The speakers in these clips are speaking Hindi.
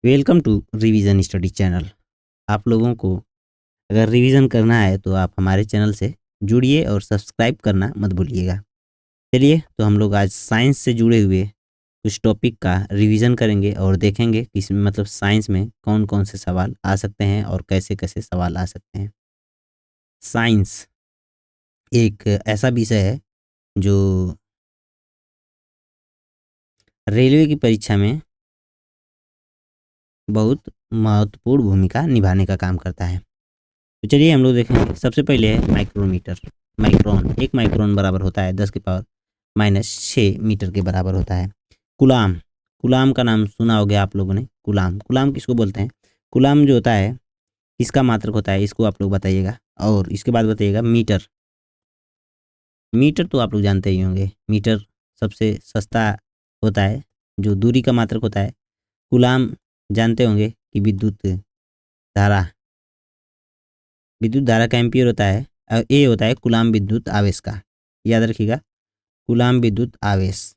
Welcome to revision study channel. आप लोगों को अगर रिवीजन करना है तो आप हमारे चैनल से जुड़िए और सब्सक्राइब करना मत भूलिएगा। चलिए तो हम लोग आज साइंस से जुड़े हुए कुछ टॉपिक का रिवीजन करेंगे और देखेंगे कि इसमें मतलब साइंस में कौन कौन से सवाल आ सकते हैं और कैसे कैसे सवाल आ सकते हैं। साइंस एक ऐसा विषय है जो रेलवे की परीक्षा में बहुत महत्वपूर्ण भूमिका निभाने का काम करता है। तो चलिए हम लोग देखेंगे। सबसे पहले है माइक्रोमीटर। माइक्रोन, एक माइक्रोन बराबर होता है 10⁻⁻⁶ मीटर के बराबर होता है। कुलाम, कुलाम का नाम सुना होगा आप लोगों ने। कुलाम, कुलाम किसको बोलते हैं? कुलाम जो होता है किसका मात्रक होता है, इसको आप लोग बताइएगा। और इसके बाद बताइएगा मीटर। मीटर तो आप लोग जानते ही होंगे, मीटर सबसे सस्ता होता है जो दूरी का मात्रक होता है। कुलाम जानते होंगे कि विद्युत धारा, विद्युत धारा का एम्पियर होता है और ए होता है कूलाम विद्युत आवेश का। याद रखिएगा, कूलाम विद्युत आवेश,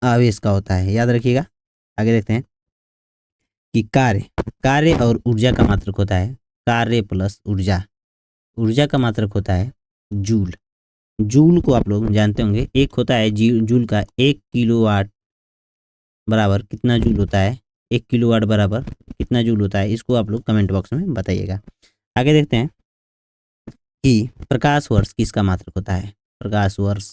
आवेश का होता है, याद रखिएगा। आगे देखते हैं कि कार्य, कार्य और ऊर्जा का मात्रक होता है कार्य प्लस ऊर्जा। ऊर्जा का मात्रक होता है जूल। जूल को आप लोग जानते होंगे, एक होता है जूल का 1 किलोवाट बराबर कितना जूल होता है। 1 किलोवाट बराबर कितना जूल होता है, इसको आप लोग कमेंट बॉक्स में बताइएगा। आगे देखते हैं कि प्रकाश वर्ष किसका मात्रक होता है। प्रकाश वर्ष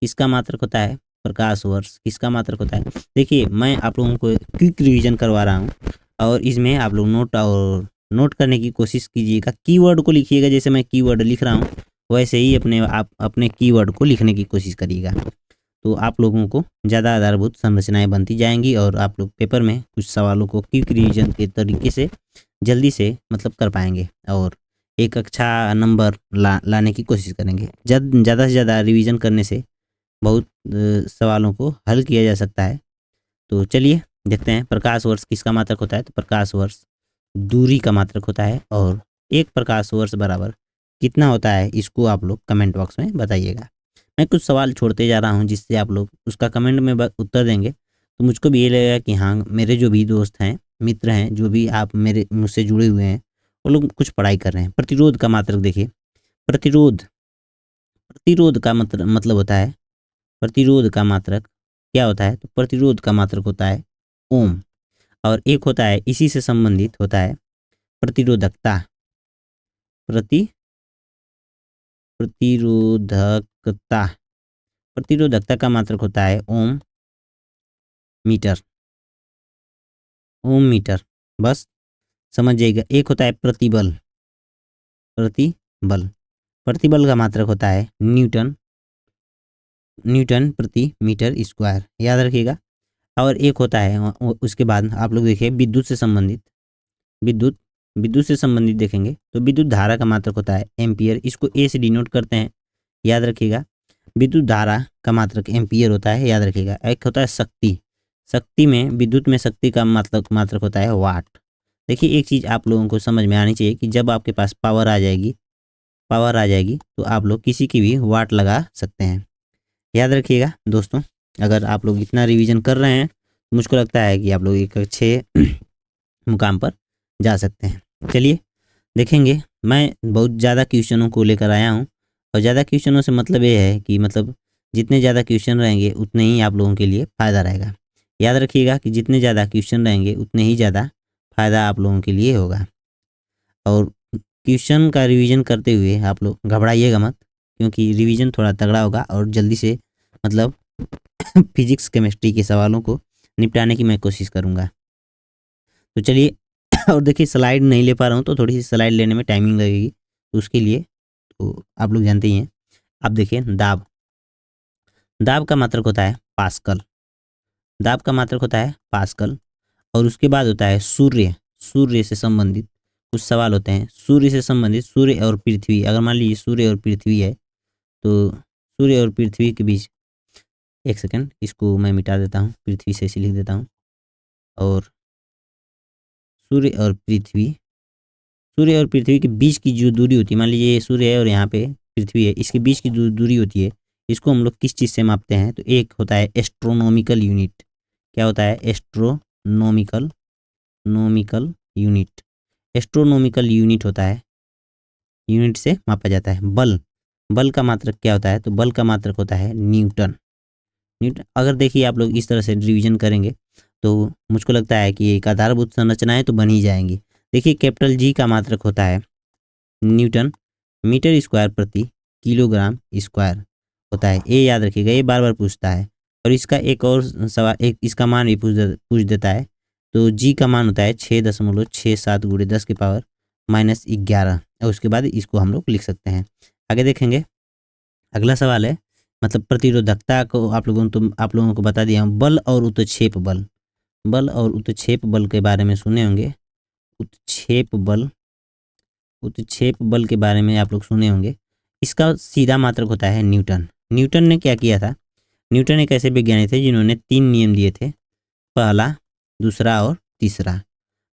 किसका मात्रक होता है? प्रकाश वर्ष किसका मात्रक होता है? देखिए मैं आप लोगों को क्विक रिवीजन करवा रहा हूँ और इसमें आप लोग नोट करने की कोशिश कीजिएगा। कीवर्ड को लिखिएगा, जैसे मैं कीवर्ड लिख रहा हूँ वैसे ही आप अपने कीवर्ड को लिखने की कोशिश करिएगा। तो आप लोगों को ज़्यादा आधारभूत संरचनाएं बनती जाएंगी और आप लोग पेपर में कुछ सवालों को क्विक रिवीजन के तरीके से जल्दी से मतलब कर पाएंगे और एक अच्छा नंबर लाने की कोशिश करेंगे। ज़्यादा से ज़्यादा रिवीजन करने से बहुत सवालों को हल किया जा सकता है। तो चलिए देखते हैं प्रकाश वर्ष किसका मात्रक होता है। तो प्रकाश वर्ष दूरी का मात्रक होता है और एक प्रकाश वर्ष बराबर कितना होता है, इसको आप लोग कमेंट बॉक्स में बताइएगा। मैं कुछ सवाल छोड़ते जा रहा हूँ जिससे आप लोग उसका कमेंट में उत्तर देंगे तो मुझको भी ये लगेगा कि हाँ, मेरे जो भी दोस्त हैं, मित्र हैं, जो भी आप मेरे मुझसे जुड़े हुए हैं, वो लोग कुछ पढ़ाई कर रहे हैं। प्रतिरोध का मात्रक देखिए, प्रतिरोध, प्रतिरोध का मतलब होता है, प्रतिरोध का मात्रक क्या होता है? तो प्रतिरोध का मात्रक होता है ओम। और एक होता है इसी से संबंधित होता है प्रतिरोधकता। प्रति प्रतिरोधकता, प्रतिरोधकता का मात्रक होता है ओम मीटर। ओम मीटर, बस समझ जाइएगा। एक होता है प्रतिबल, प्रतिबल, प्रतिबल का मात्रक होता है न्यूटन, न्यूटन प्रति मीटर स्क्वायर, याद रखिएगा। और एक होता है उसके बाद आप लोग देखिए विद्युत से संबंधित, विद्युत, विद्युत से संबंधित देखेंगे तो विद्युत धारा का मात्रक होता है एम्पियर, इसको ए से डिनोट करते हैं, याद रखिएगा। विद्युत धारा का मात्रक एम्पियर होता है, याद रखिएगा। एक होता है शक्ति, शक्ति में विद्युत में शक्ति का मात्रक होता है वाट। देखिए एक चीज़ आप लोगों को समझ में आनी चाहिए कि जब आपके पास पावर आ जाएगी, पावर आ जाएगी तो आप लोग किसी की भी वाट लगा सकते हैं, याद रखिएगा दोस्तों। अगर आप लोग इतना रिवीजन कर रहे हैं तो मुझको लगता है कि आप लोग एक अच्छे मुकाम पर जा सकते हैं। चलिए देखेंगे, मैं बहुत ज़्यादा क्वेश्चनों को लेकर आया हूँ और ज़्यादा क्वेश्चनों से मतलब ये है कि मतलब जितने ज़्यादा क्वेश्चन रहेंगे उतने ही आप लोगों के लिए फ़ायदा रहेगा। याद रखिएगा कि जितने ज़्यादा क्वेश्चन रहेंगे उतने ही ज़्यादा फ़ायदा आप लोगों के लिए होगा। और क्वेश्चन का रिवीजन करते हुए आप लोग घबराइएगा मत, क्योंकि रिवीजन थोड़ा तगड़ा होगा और जल्दी से मतलब फिजिक्स केमिस्ट्री के सवालों को निपटाने की मैं कोशिश करूँगा। तो चलिए और देखिए स्लाइड नहीं ले पा रहा हूँ तो थोड़ी सी स्लाइड लेने में टाइमिंग लगेगी, तो उसके लिए तो आप लोग जानते ही हैं। अब देखिए दाब, दाब का मात्रक होता है पास्कल, दाब का मात्रक होता है पास्कल। और उसके बाद होता है सूर्य, सूर्य से संबंधित कुछ सवाल होते हैं। सूर्य से संबंधित, सूर्य और पृथ्वी, अगर मान लीजिए सूर्य और पृथ्वी है तो सूर्य और पृथ्वी के बीच, एक सेकंड इसको मैं मिटा देता हूँ, पृथ्वी से इसे लिख देता हूँ। और सूर्य और पृथ्वी, सूर्य और पृथ्वी के बीच की जो दूरी होती है, मान लीजिए सूर्य है और यहाँ पे पृथ्वी है, इसके बीच की दूरी होती है, इसको हम लोग किस चीज़ से मापते हैं? तो एक होता है एस्ट्रोनॉमिकल यूनिट। क्या होता है? एस्ट्रोनोमिकल नोमिकल यूनिट, एस्ट्रोनोमिकल यूनिट होता है, यूनिट से मापा जाता है। बल, बल का मात्रक क्या होता है? तो बल का मात्रक होता है न्यूटन। न्यूटन, अगर देखिए आप लोग इस तरह से रिवीजन करेंगे तो मुझको लगता है कि एक आधारभूत संरचनाएं तो बन ही जाएंगी। देखिए कैपिटल जी का मात्रक होता है न्यूटन मीटर स्क्वायर प्रति किलोग्राम स्क्वायर होता है। ये याद रखिएगा, ये बार बार पूछता है। और इसका एक और सवाल, एक इसका मान भी पूछ देता है। तो जी का मान होता है 6.67 गुणे 10 की पावर -11, और उसके बाद इसको हम लोग लिख सकते हैं। आगे देखेंगे, अगला सवाल है, मतलब प्रतिरोधकता को आप लोगों को बता दिया हूँ। बल और उत्क्षेप बल, बल और उत्क्षेप बल के बारे में सुने होंगे। उत्क्षेप बल, उत्क्षेप बल के बारे में आप लोग सुने होंगे। इसका सीधा मात्रक होता है न्यूटन। न्यूटन ने क्या किया था? न्यूटन एक ऐसे वैज्ञानिक थे जिन्होंने 3 नियम दिए थे, पहला, दूसरा और तीसरा।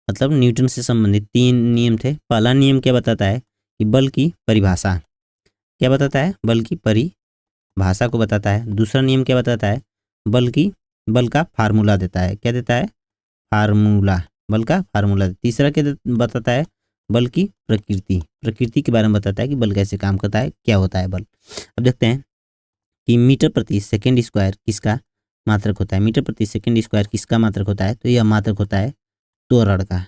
मतलब न्यूटन से संबंधित 3 नियम थे। पहला नियम क्या बताता है कि बल की परिभाषा, क्या बताता है? बल की परिभाषा को बताता है। दूसरा नियम क्या बताता है? बल का फार्मूला देता है। क्या देता है? फार्मूला, बल का फार्मूला। तीसरा क्या बताता है? बल की प्रकृति, प्रकृति के बारे में बताता है कि बल कैसे काम करता है, क्या होता है बल। अब देखते हैं कि मीटर प्रति सेकंड स्क्वायर किसका मात्रक होता है? मीटर प्रति सेकंड स्क्वायर किसका मात्रक होता है? तो यह मात्रक होता है त्वरण का,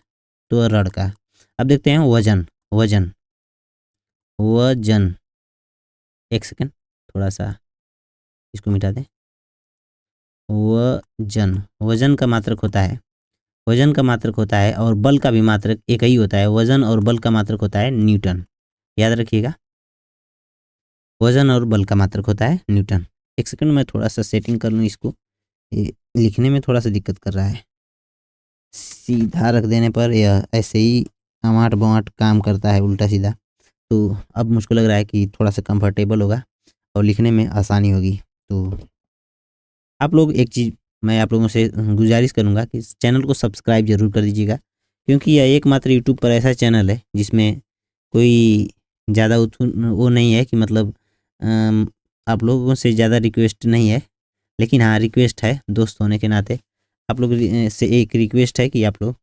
त्वरण का। अब देखते हैं वजन, वजन, वजन, एक सेकंड, थोड़ा सा इसको मिटा दें। वजन, वजन का मात्रक होता है, वजन का मात्रक होता है, और बल का भी मात्रक एक ही होता है। वजन और बल का मात्रक होता है न्यूटन, याद रखिएगा। वजन और बल का मात्रक होता है न्यूटन। एक सेकंड, मैं थोड़ा सा सेटिंग कर लूँ इसको, ये लिखने में थोड़ा सा दिक्कत कर रहा है। सीधा रख देने पर यह ऐसे ही अमाट बमाट काम करता है, उल्टा सीधा। तो अब मुझको लग रहा है कि थोड़ा सा कंफर्टेबल होगा और लिखने में आसानी होगी। तो आप लोग एक चीज़ मैं आप लोगों से गुजारिश करूंगा कि इस चैनल को सब्सक्राइब जरूर कर दीजिएगा, क्योंकि यह एकमात्र यूट्यूब पर ऐसा चैनल है जिसमें कोई ज़्यादा वो नहीं है कि मतलब आप लोगों से ज़्यादा रिक्वेस्ट नहीं है, लेकिन हाँ रिक्वेस्ट है दोस्त होने के नाते। आप लोग से एक रिक्वेस्ट है कि आप लोग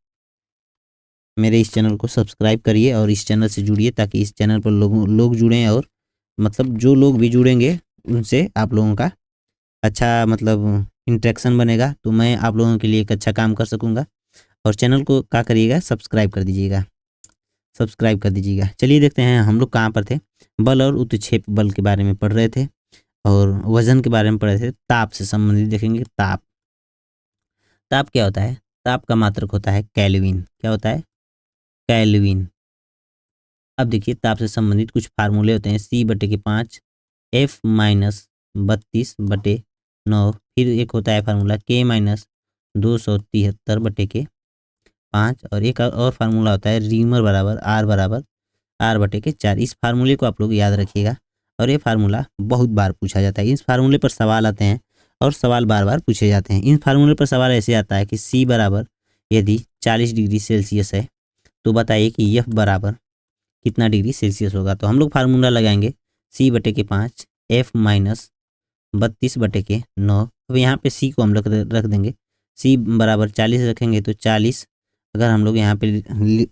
मेरे इस चैनल को सब्सक्राइब करिए और इस चैनल से जुड़िए, ताकि इस चैनल पर लोग जुड़ें, और मतलब जो लोग भी जुड़ेंगे उनसे आप लोगों का अच्छा मतलब इंटरेक्शन बनेगा, तो मैं आप लोगों के लिए एक अच्छा काम कर सकूंगा। और चैनल को क्या करिएगा? सब्सक्राइब कर दीजिएगा, सब्सक्राइब कर दीजिएगा। चलिए देखते हैं हम लोग कहाँ पर थे। बल और उत्क्षेप बल के बारे में पढ़ रहे थे, और वजन के बारे में पढ़ रहे थे। ताप से संबंधित देखेंगे। ताप, ताप क्या होता है? ताप का मात्रक होता है केल्विन। क्या होता है? केल्विन। अब देखिए ताप से संबंधित कुछ फार्मूले होते हैं। C/5 F-32/9। फिर एक होता है फार्मूला K-273/5, और एक और फार्मूला होता है रीमर बराबर R/4। इस फार्मूले को आप लोग याद रखिएगा, और ये फार्मूला बहुत बार पूछा जाता है। इस फार्मूले पर सवाल आते हैं और सवाल बार बार पूछे जाते हैं। इन फार्मूले पर सवाल ऐसे आता है कि C बराबर यदि 40 डिग्री सेल्सियस है तो बताइए कि F बराबर कितना डिग्री सेल्सियस होगा। तो हम लोग फार्मूला लगाएंगे C/5 F-32/9। अब यहाँ पे C को हम लोग रख देंगे। C बराबर 40 रखेंगे तो 40 अगर हम लोग यहाँ पे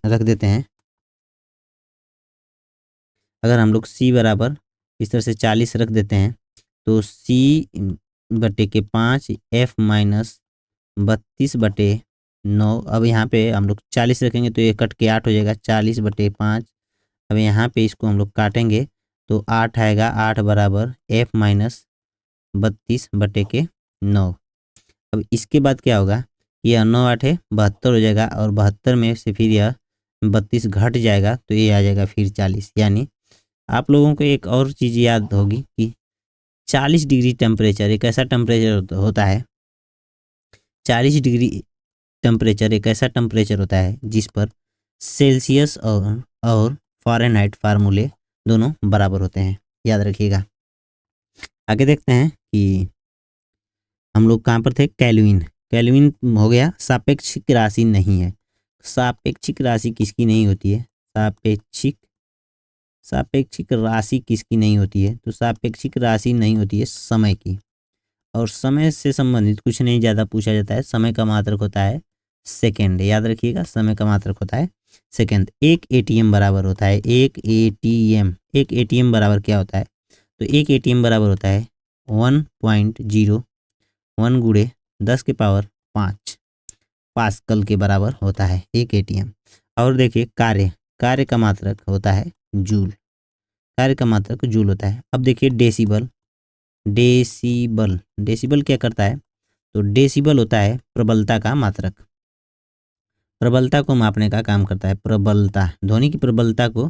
रख देते हैं, अगर हम लोग C बराबर इस तरह से 40 रख देते हैं तो C/5 F-32/9। अब यहाँ पे हम लोग 40 रखेंगे तो ये कट के 8 हो जाएगा, 40/5। अब यहाँ पे इसको हम लोग काटेंगे तो 8 आएगा, 8 बराबर F-32/9। अब इसके बाद क्या होगा? यह 9 8 है 72 हो जाएगा, और 72 में से फिर यह 32 घट जाएगा तो ये आ जाएगा फिर 40। यानी आप लोगों को एक और चीज़ याद होगी कि 40 डिग्री टेम्परेचर एक ऐसा टेम्परेचर होता है, 40 डिग्री टेम्परेचर एक ऐसा टेम्परेचर होता है जिस पर सेल्सियस और फ़ारेनहाइट फार्मूले दोनों बराबर होते हैं, याद रखिएगा। आगे देखते हैं कि हम लोग कहाँ पर थे। केल्विन, केल्विन हो गया। सापेक्षिक राशि नहीं है। सापेक्षिक राशि किसकी नहीं होती है? सापेक्षिक राशि किसकी नहीं होती है? तो सापेक्षिक राशि नहीं होती है समय की, और समय से संबंधित कुछ नहीं ज़्यादा पूछा जाता है। समय का मात्रक होता है सेकेंड। याद रखिएगा, समय का मात्रक होता है सेकेंड। एक एटीएम बराबर होता है, एक एटीएम बराबर क्या होता है? तो एक एटीएम बराबर होता है 1.01 गुणे 10⁵ पास्कल के बराबर होता है एक एटीएम। और देखिए कार्य का मात्रक होता है जूल, कार्य का मात्रक जूल होता है। अब देखिए डेसिबल क्या करता है? तो डेसिबल होता है प्रबलता का मात्रक, प्रबलता को मापने का काम करता है। प्रबलता ध्वनि की प्रबलता को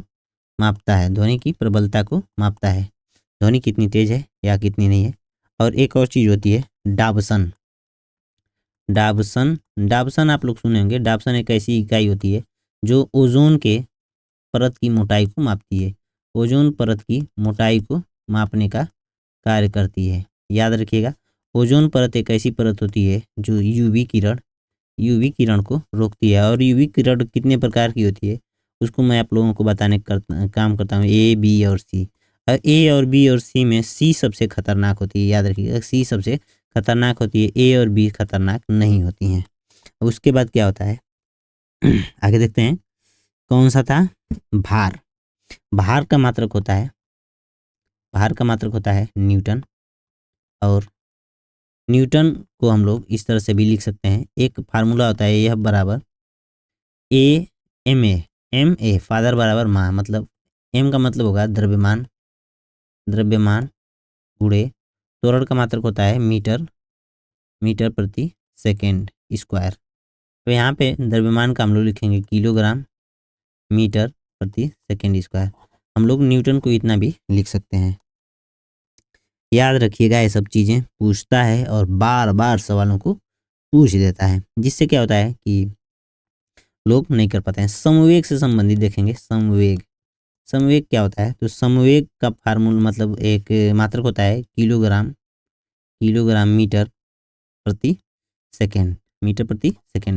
मापता है, ध्वनि की प्रबलता को मापता है, ध्वनि कितनी तेज है या कितनी नहीं है। और एक और चीज़ होती है डाबसन। डाबसन आप लोग सुने होंगे। डाबसन एक ऐसी इकाई होती है जो ओजोन के परत की मोटाई को मापती है, ओजोन परत की मोटाई को मापने का कार्य करती है। याद रखिएगा, ओजोन परत एक ऐसी परत होती है जो यूवी किरण को रोकती है। और यूवी किरण कितने प्रकार की होती है उसको मैं आप लोगों को बताने का काम करता हूँ, ए, बी और सी। और ए और बी और सी में सी सबसे खतरनाक होती है। याद रखिएगा, सी सबसे खतरनाक होती है, ए और बी खतरनाक नहीं होती हैं। उसके बाद क्या होता है आगे देखते हैं। कौन सा था? भार। भार का मात्रक होता है न्यूटन। और न्यूटन को हम लोग इस तरह से भी लिख सकते हैं, एक फार्मूला होता है यह बराबर एम ए फादर बराबर माँ, मतलब एम का मतलब होगा द्रव्यमान गुणे त्वरण का मात्रक होता है मीटर प्रति सेकेंड स्क्वायर। तो यहाँ पे द्रव्यमान का हम लोग लिखेंगे किलोग्राम मीटर प्रति सेकेंड स्क्वायर। हम लोग न्यूटन को इतना भी लिख सकते हैं। याद रखिएगा, ये सब चीज़ें पूछता है और बार बार सवालों को पूछ देता है, जिससे क्या होता है कि लोग नहीं कर पाते हैं। समवेग से संबंधित देखेंगे। समवेग क्या होता है? तो समवेग का फार्मूला मतलब एक मात्रक होता है किलोग्राम मीटर प्रति सेकेंड।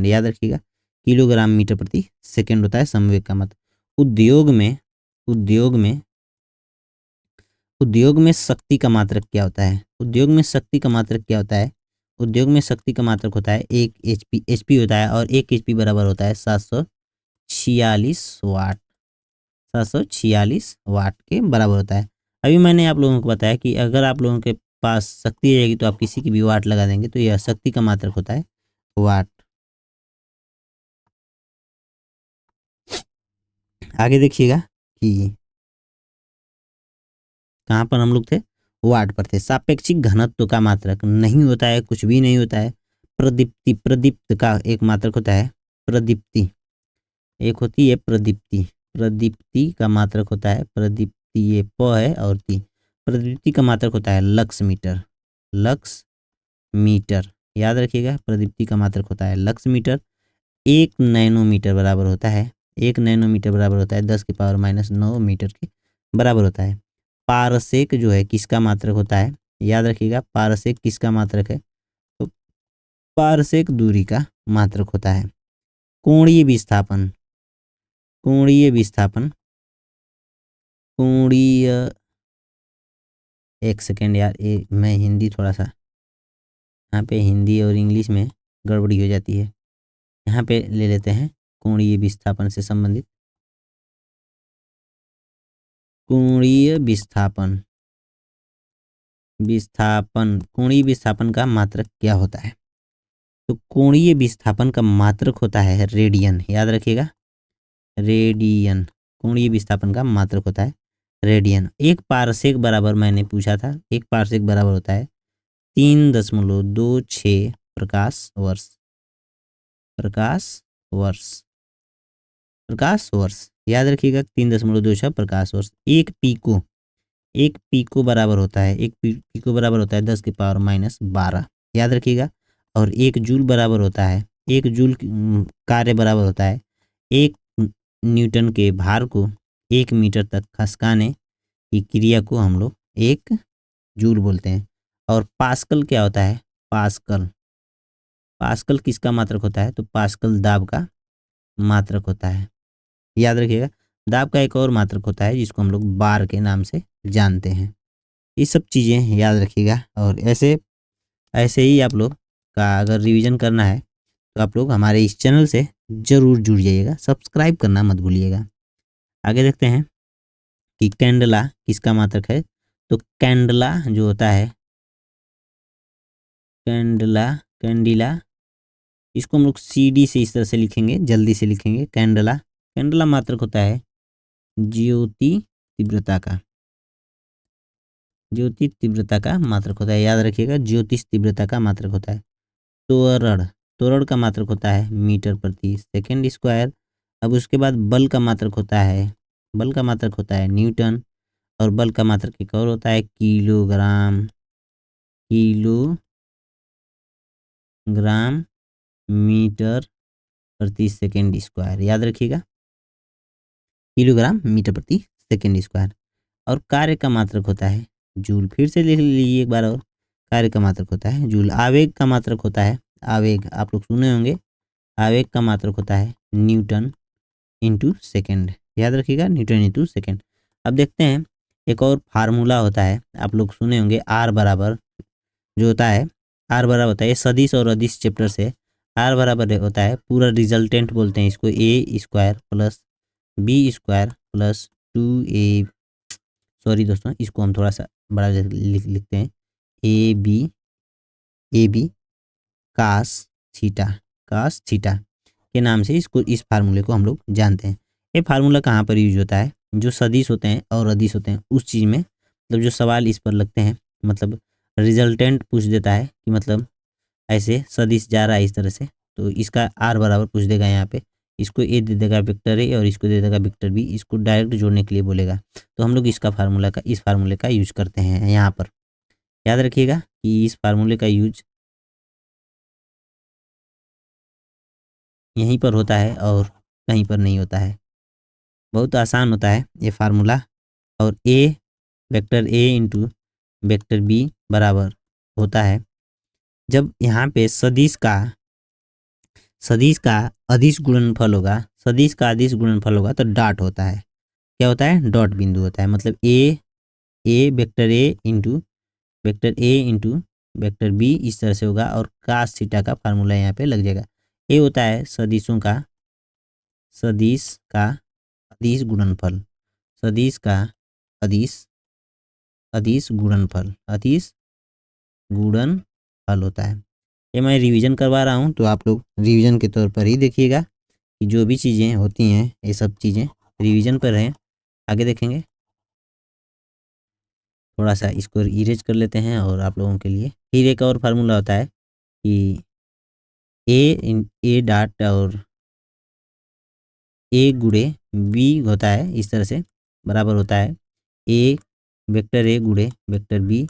याद रखिएगा, किलोग्राम मीटर प्रति सेकेंड होता है समवेग का मतलब। उद्योग में शक्ति का मात्रक क्या होता है? उद्योग में शक्ति का मात्रक होता है 1 एचपी होता है। और 1 एचपी बराबर होता है 746 वाट के बराबर होता है। अभी मैंने आप लोगों को बताया कि अगर आप लोगों के पास शक्ति रहेगी तो आप किसी की भी वाट लगा देंगे, तो यह शक्ति का मात्रक होता है वाट। आगे देखिएगा कि कहाँ पर हम लोग थे? वाट पर थे। सापेक्षिक घनत्व का मात्रक नहीं होता है, कुछ भी नहीं होता है। प्रदीप्त का एक मात्रक होता है प्रदीप्ति, एक होती है प्रदीप्ति का मात्रक होता है प्रदीप्ति, ये प है और ती। प्रदीप्ति का मात्रक होता है लक्स मीटर। याद रखिएगा, प्रदीप्ति का मात्रक होता है लक्स मीटर। 1 नैनोमीटर बराबर होता है 10⁻⁹ मीटर के बराबर होता है। पारसेक जो है किसका मात्रक होता है? याद रखिएगा, पारसेक किसका मात्रक है? तो पारसेक दूरी का मात्रक होता है। कोणीय एक सेकेंड यार, ये मैं हिंदी थोड़ा सा, यहाँ पे हिंदी और इंग्लिश में गड़बड़ी हो जाती है। यहाँ पे ले लेते हैं कोणीय विस्थापन से संबंधित। कोणीय विस्थापन का मात्रक क्या होता है? तो कोणीय विस्थापन का मात्रक होता है रेडियन। याद रखिएगा, रेडियन कोणीय विस्थापन का मात्रक होता है रेडियन। एक पारसेक बराबर मैंने पूछा था, एक पारसेक बराबर होता है 3.26 प्रकाश वर्ष। याद रखिएगा, 3.26 प्रकाश वर्ष। एक पीको बराबर होता है 10⁻12। याद रखिएगा। और एक जूल कार्य बराबर होता है 1 न्यूटन के भार को 1 मीटर तक खसकाने की क्रिया को हम लोग 1 जूल बोलते हैं। और पास्कल क्या होता है? पास्कल किसका मात्रक होता है? तो पास्कल दाब का मात्रक होता है। याद रखिएगा, दाब का एक और मात्रक होता है जिसको हम लोग बार के नाम से जानते हैं। ये सब चीज़ें याद रखिएगा। और ऐसे ही आप लोग का अगर रिवीजन करना है तो आप लोग हमारे इस चैनल से ज़रूर जुड़ जाइएगा, सब्सक्राइब करना मत भूलिएगा। आगे देखते हैं कि कैंडला किसका मात्रक है। तो कैंडला जो होता है, कैंडिला इसको हम लोग CD से इस तरह से लिखेंगे, जल्दी से लिखेंगे। कैंडला मात्रक होता है ज्योति तीव्रता का, ज्योति तीव्रता का मात्रक होता है, याद रखिएगा, ज्योतिष तीव्रता का मात्रक होता है। तोरड़ का मात्रक होता है मीटर प्रति सेकंड स्क्वायर। अब उसके बाद बल का मात्रक होता है, न्यूटन। और बल का मात्रक एक और होता है किलोग्राम मीटर प्रति सेकंड स्क्वायर, याद रखिएगा, किलोग्राम मीटर प्रति सेकंड स्क्वायर। और कार्य का मात्रक होता है जूल। फिर से लिख लीजिए एक बार और, कार्य का मात्रक होता है जूल। आवेग का मात्रक होता है, आवेग आप लोग सुने होंगे, आवेग का मात्रक होता है न्यूटन इंटू सेकेंड, याद रखिएगा, न्यूटन इंटू सेकेंड। अब देखते हैं एक और फार्मूला होता है, आप लोग सुने होंगे, आर बराबर जो होता है, आर बराबर होता है, ये सदिश और अदिश चैप्टर से, आर बराबर होता है पूरा रिजल्टेंट बोलते हैं इसको, A square plus B square plus 2a, sorry दोस्तों, इसको हम थोड़ा सा बड़ा लिखते हैं, ए बी कास थीटा के नाम से इसको, इस फार्मूले को हम लोग जानते हैं। ये फार्मूला कहाँ पर यूज होता है, जो सदिश होते हैं और अदिश होते हैं उस चीज़ में, मतलब जो सवाल इस पर लगते हैं, मतलब रिजल्टेंट पूछ देता है कि मतलब ऐसे सदिश जा रहा है इस तरह से, तो इसका आर बराबर पूछ देगा यहाँ पे, इसको ए दे देगा वेक्टर ए और इसको दे देगा वेक्टर बी, इसको डायरेक्ट जोड़ने के लिए बोलेगा। तो हम लोग इस फार्मूले का यूज करते हैं यहाँ पर। याद रखिएगा कि इस फार्मूले का यूज यहीं पर होता है और कहीं पर नहीं होता है। बहुत आसान होता है ये फार्मूला। और vector A into vector B बराबर होता है, जब यहाँ पे सदिश का अदिश गुणनफल होगा, तो डॉट होता है, क्या होता है, डॉट बिंदु होता है। मतलब vector A into vector B इस तरह से होगा, और कास थीटा का फार्मूला यहाँ पे लग जाएगा। ये होता है सदिश का अदिश गुणनफल, सदिश का अदिश गुणनफल होता है। ये मैं रिवीजन करवा रहा हूँ, तो आप लोग रिवीजन के तौर पर ही देखिएगा कि जो भी चीज़ें होती हैं ये सब चीज़ें रिवीजन पर हैं। आगे देखेंगे, थोड़ा सा इसको इरेज कर लेते हैं और आप लोगों के लिए फिर एक और फार्मूला होता है कि ए डॉट और ए गुणे बी होता है, इस तरह से बराबर होता है वेक्टर ए गुणे vector B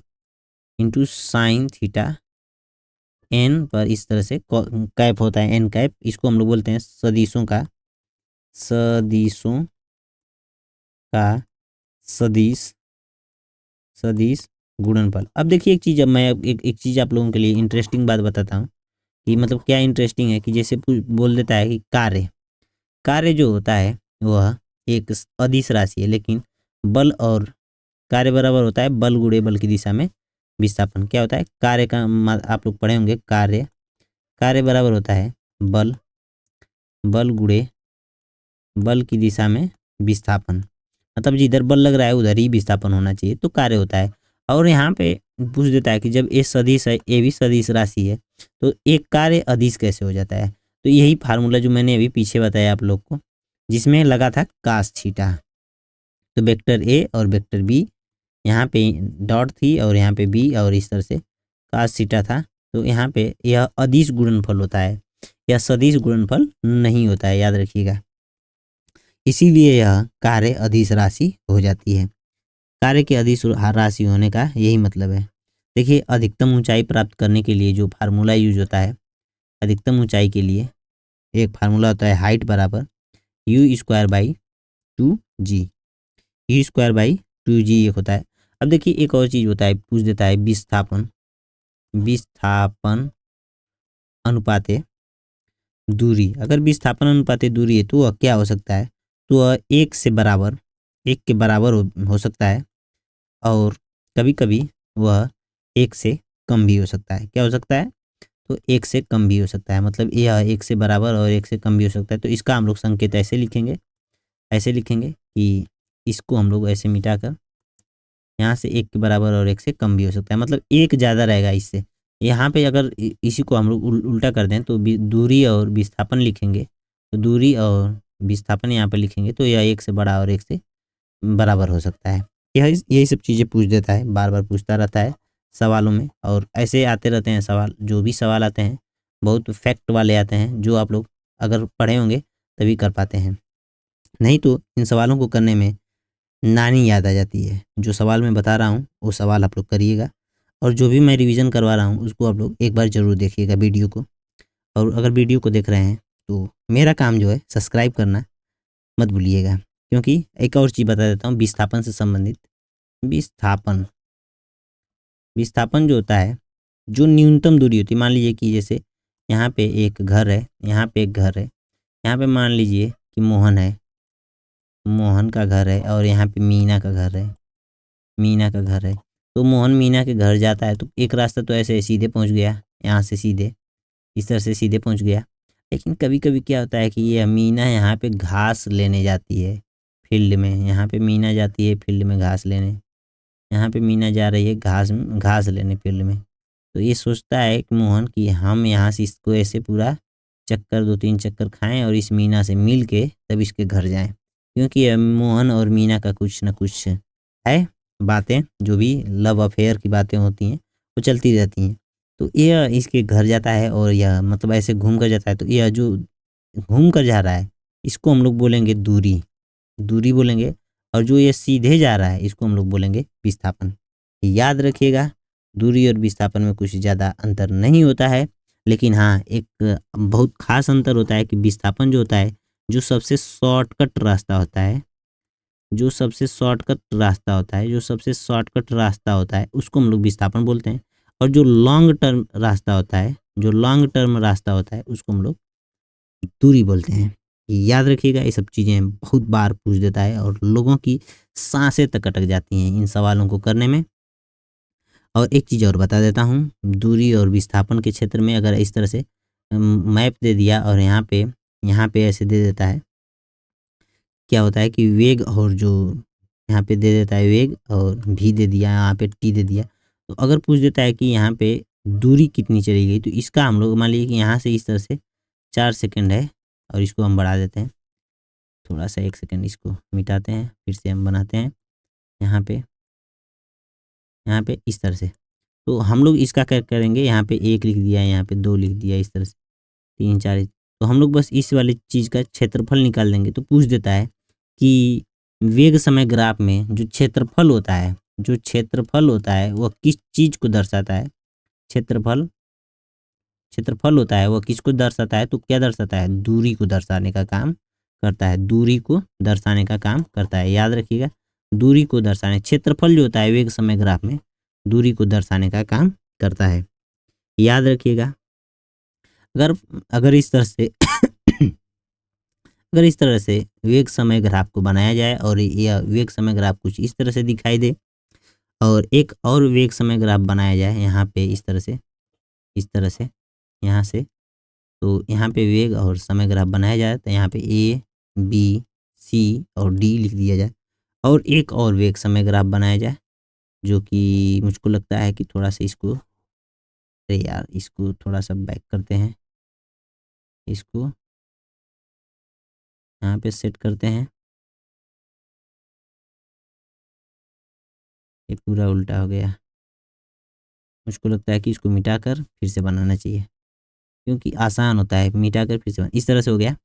into sine theta n पर, इस तरह से कैप होता है, एन कैप, इसको हम लोग बोलते हैं सदिशों का सदिश गुणनफल। अब देखिए एक चीज़, अब मैं एक चीज़ आप लोगों के लिए इंटरेस्टिंग बात बताता हूँ कि मतलब क्या इंटरेस्टिंग है, कि जैसे बोल देता है कि कार्य जो होता है वह एक अदिश राशि है, लेकिन बल और कार्य बराबर होता है बल गुणे बल की दिशा में विस्थापन। क्या होता है कार्य का, आप लोग पढ़े होंगे, कार्य बराबर होता है बल गुणे बल की दिशा में विस्थापन। मतलब जिधर बल लग रहा है उधर ही विस्थापन होना चाहिए, तो कार्य होता है। और यहाँ पे पूछ देता है कि जब ए सदिश है, ए भी सदिश राशि है, तो एक कार्य अदिश कैसे हो जाता है। तो यही फार्मूला जो मैंने अभी पीछे बताया आप लोग को, जिसमें लगा था कास थीटा, तो वेक्टर ए और वेक्टर बी, यहाँ पे डॉट थी और यहाँ पे बी, और इस तरह से कास थीटा था। तो यहाँ पे यह अदिश गुणनफल होता है, यह सदिश गुणनफल नहीं होता है, याद रखिएगा। इसीलिए यह कार्य अदिश राशि हो जाती है। कार्य के अदिश राशि होने का यही मतलब है। देखिए, अधिकतम ऊंचाई प्राप्त करने के लिए जो फार्मूला यूज होता है, अधिकतम ऊंचाई के लिए एक फार्मूला होता है हाइट बराबर you square by 2g, you square by 2g एक होता है। अब देखिए एक और चीज़ होता है, पूछ देता है विस्थापन अनुपाते दूरी। अगर विस्थापन अनुपाते दूरी है तो वह क्या हो सकता है, तो वह एक के बराबर हो सकता है, और कभी कभी वह एक से कम भी हो सकता है। क्या हो सकता है, तो 1 से कम भी हो सकता है, मतलब यह 1 से बराबर और 1 से कम भी हो सकता है। तो इसका हम लोग संकेत ऐसे लिखेंगे कि इसको हम लोग ऐसे मिटाकर यहाँ से 1 के बराबर और 1 से कम भी हो सकता है, मतलब 1 ज़्यादा रहेगा इससे। यहाँ पे अगर इसी को हम लोग उल्टा कर दें तो दूरी और विस्थापन लिखेंगे, तो दूरी और विस्थापन यहाँ पे लिखेंगे तो यह 1 से बड़ा और 1 से बराबर हो सकता है। यही सब चीज़ें पूछ देता है, बार बार पूछता रहता है सवालों में, और ऐसे आते रहते हैं सवाल। जो भी सवाल आते हैं बहुत फैक्ट वाले आते हैं, जो आप लोग अगर पढ़े होंगे तभी कर पाते हैं, नहीं तो इन सवालों को करने में नानी याद आ जाती है। जो सवाल मैं बता रहा हूँ वो सवाल आप लोग करिएगा, और जो भी मैं रिवीजन करवा रहा हूँ उसको आप लोग एक बार ज़रूर देखिएगा वीडियो को। और अगर वीडियो को देख रहे हैं तो मेरा काम जो है सब्सक्राइब करना मत भूलिएगा, क्योंकि एक और चीज़ बता देता हूँ विस्थापन से संबंधित। विस्थापन विस्थापन जो होता है, जो न्यूनतम दूरी होती है, मान लीजिए कि जैसे यहाँ पे एक घर है, यहाँ पे एक घर है, यहाँ पे मान लीजिए कि मोहन है, मोहन का घर है, और यहाँ पे मीना का घर है, मीना का घर है। तो मोहन मीना के घर जाता है तो एक रास्ता तो ऐसे सीधे पहुँच गया, यहाँ से सीधे इस तरह से सीधे पहुँच गया। लेकिन कभी कभी क्या होता है कि ये मीना यहाँ पे घास लेने जाती है फील्ड में, यहाँ पे मीना जाती है फील्ड में घास लेने, यहाँ पे मीना जा रही है घास घास लेने फील्ड में। तो ये सोचता है कि मोहन कि हम यहाँ से इसको ऐसे पूरा चक्कर 2-3 चक्कर खाएं और इस मीना से मिल के तब इसके घर जाएं, क्योंकि मोहन और मीना का कुछ न कुछ है बातें, जो भी लव अफेयर की बातें होती हैं वो चलती रहती हैं। तो यह इसके घर जाता है और यह मतलब ऐसे घूम कर जाता है, तो यह जो घूम कर जा रहा है इसको हम लोग बोलेंगे दूरी, दूरी बोलेंगे। और जो ये सीधे जा रहा है इसको हम लोग बोलेंगे विस्थापन। याद रखिएगा, दूरी और विस्थापन में कुछ ज़्यादा अंतर नहीं होता है, लेकिन हाँ एक बहुत खास अंतर होता है कि विस्थापन जो होता है, जो सबसे शॉर्टकट रास्ता होता है, जो सबसे शॉर्टकट रास्ता होता है, जो सबसे शॉर्टकट रास्ता होता है उसको हम लोग विस्थापन बोलते हैं। और जो लॉन्ग टर्म रास्ता होता है, जो लॉन्ग टर्म रास्ता होता है उसको हम लोग दूरी बोलते हैं। याद रखिएगा, ये सब चीज़ें बहुत बार पूछ देता है और लोगों की सांसें तक अटक जाती हैं इन सवालों को करने में। और एक चीज़ और बता देता हूँ, दूरी और विस्थापन के क्षेत्र में अगर इस तरह से मैप दे दिया और यहाँ पे ऐसे दे देता है, क्या होता है कि वेग, और जो यहाँ पे दे देता है वेग और भी दे दिया, यहाँ पे टी दे दिया। तो अगर पूछ देता है कि यहाँ पे दूरी कितनी चली गई, तो इसका हम लोग मान लीजिए कि यहाँ से इस तरह से 4 सेकंड है और इसको हम बढ़ा देते हैं थोड़ा सा, 1 सेकंड इसको मिटाते हैं, फिर से हम बनाते हैं यहाँ पे इस तरह से। तो हम लोग इसका क्या करेंगे, यहाँ पे 1 लिख दिया, यहाँ पे 2 लिख दिया, इस तरह से 3 4। तो हम लोग बस इस वाली चीज़ का क्षेत्रफल निकाल देंगे। तो पूछ देता है कि वेग समय ग्राफ में जो क्षेत्रफल होता है, जो क्षेत्रफल होता है वह किस चीज़ को दर्शाता है। क्षेत्रफल क्षेत्रफल होता है वह किसको दर्शाता है, तो क्या दर्शाता है, दूरी को दर्शाने का काम करता है, दूरी को दर्शाने का काम करता है। याद रखिएगा, दूरी को दर्शाने, क्षेत्रफल जो होता है वेग समय ग्राफ में दूरी को दर्शाने का काम करता है। याद रखिएगा, अगर अगर इस तरह से अगर इस तरह से वेग समय ग्राफ को बनाया जाए और यह वेग समय ग्राफ कुछ इस तरह से दिखाई दे, और एक और वेग समय ग्राफ बनाया जाए यहाँ पे इस तरह से, इस तरह से यहाँ से, तो यहाँ पे वेग और समय ग्राफ बनाया जाए तो यहाँ पे ए बी सी और डी लिख दिया जाए, और एक और वेग समय ग्राफ बनाया जाए, जो कि मुझको लगता है कि थोड़ा सा इसको, अरे यार इसको थोड़ा सा बैक करते हैं, इसको यहाँ पे सेट करते हैं, ये पूरा उल्टा हो गया। मुझको लगता है कि इसको मिटाकर फिर से बनाना चाहिए, क्योंकि आसान होता है मिटाकर फिर से इस तरह से हो गया।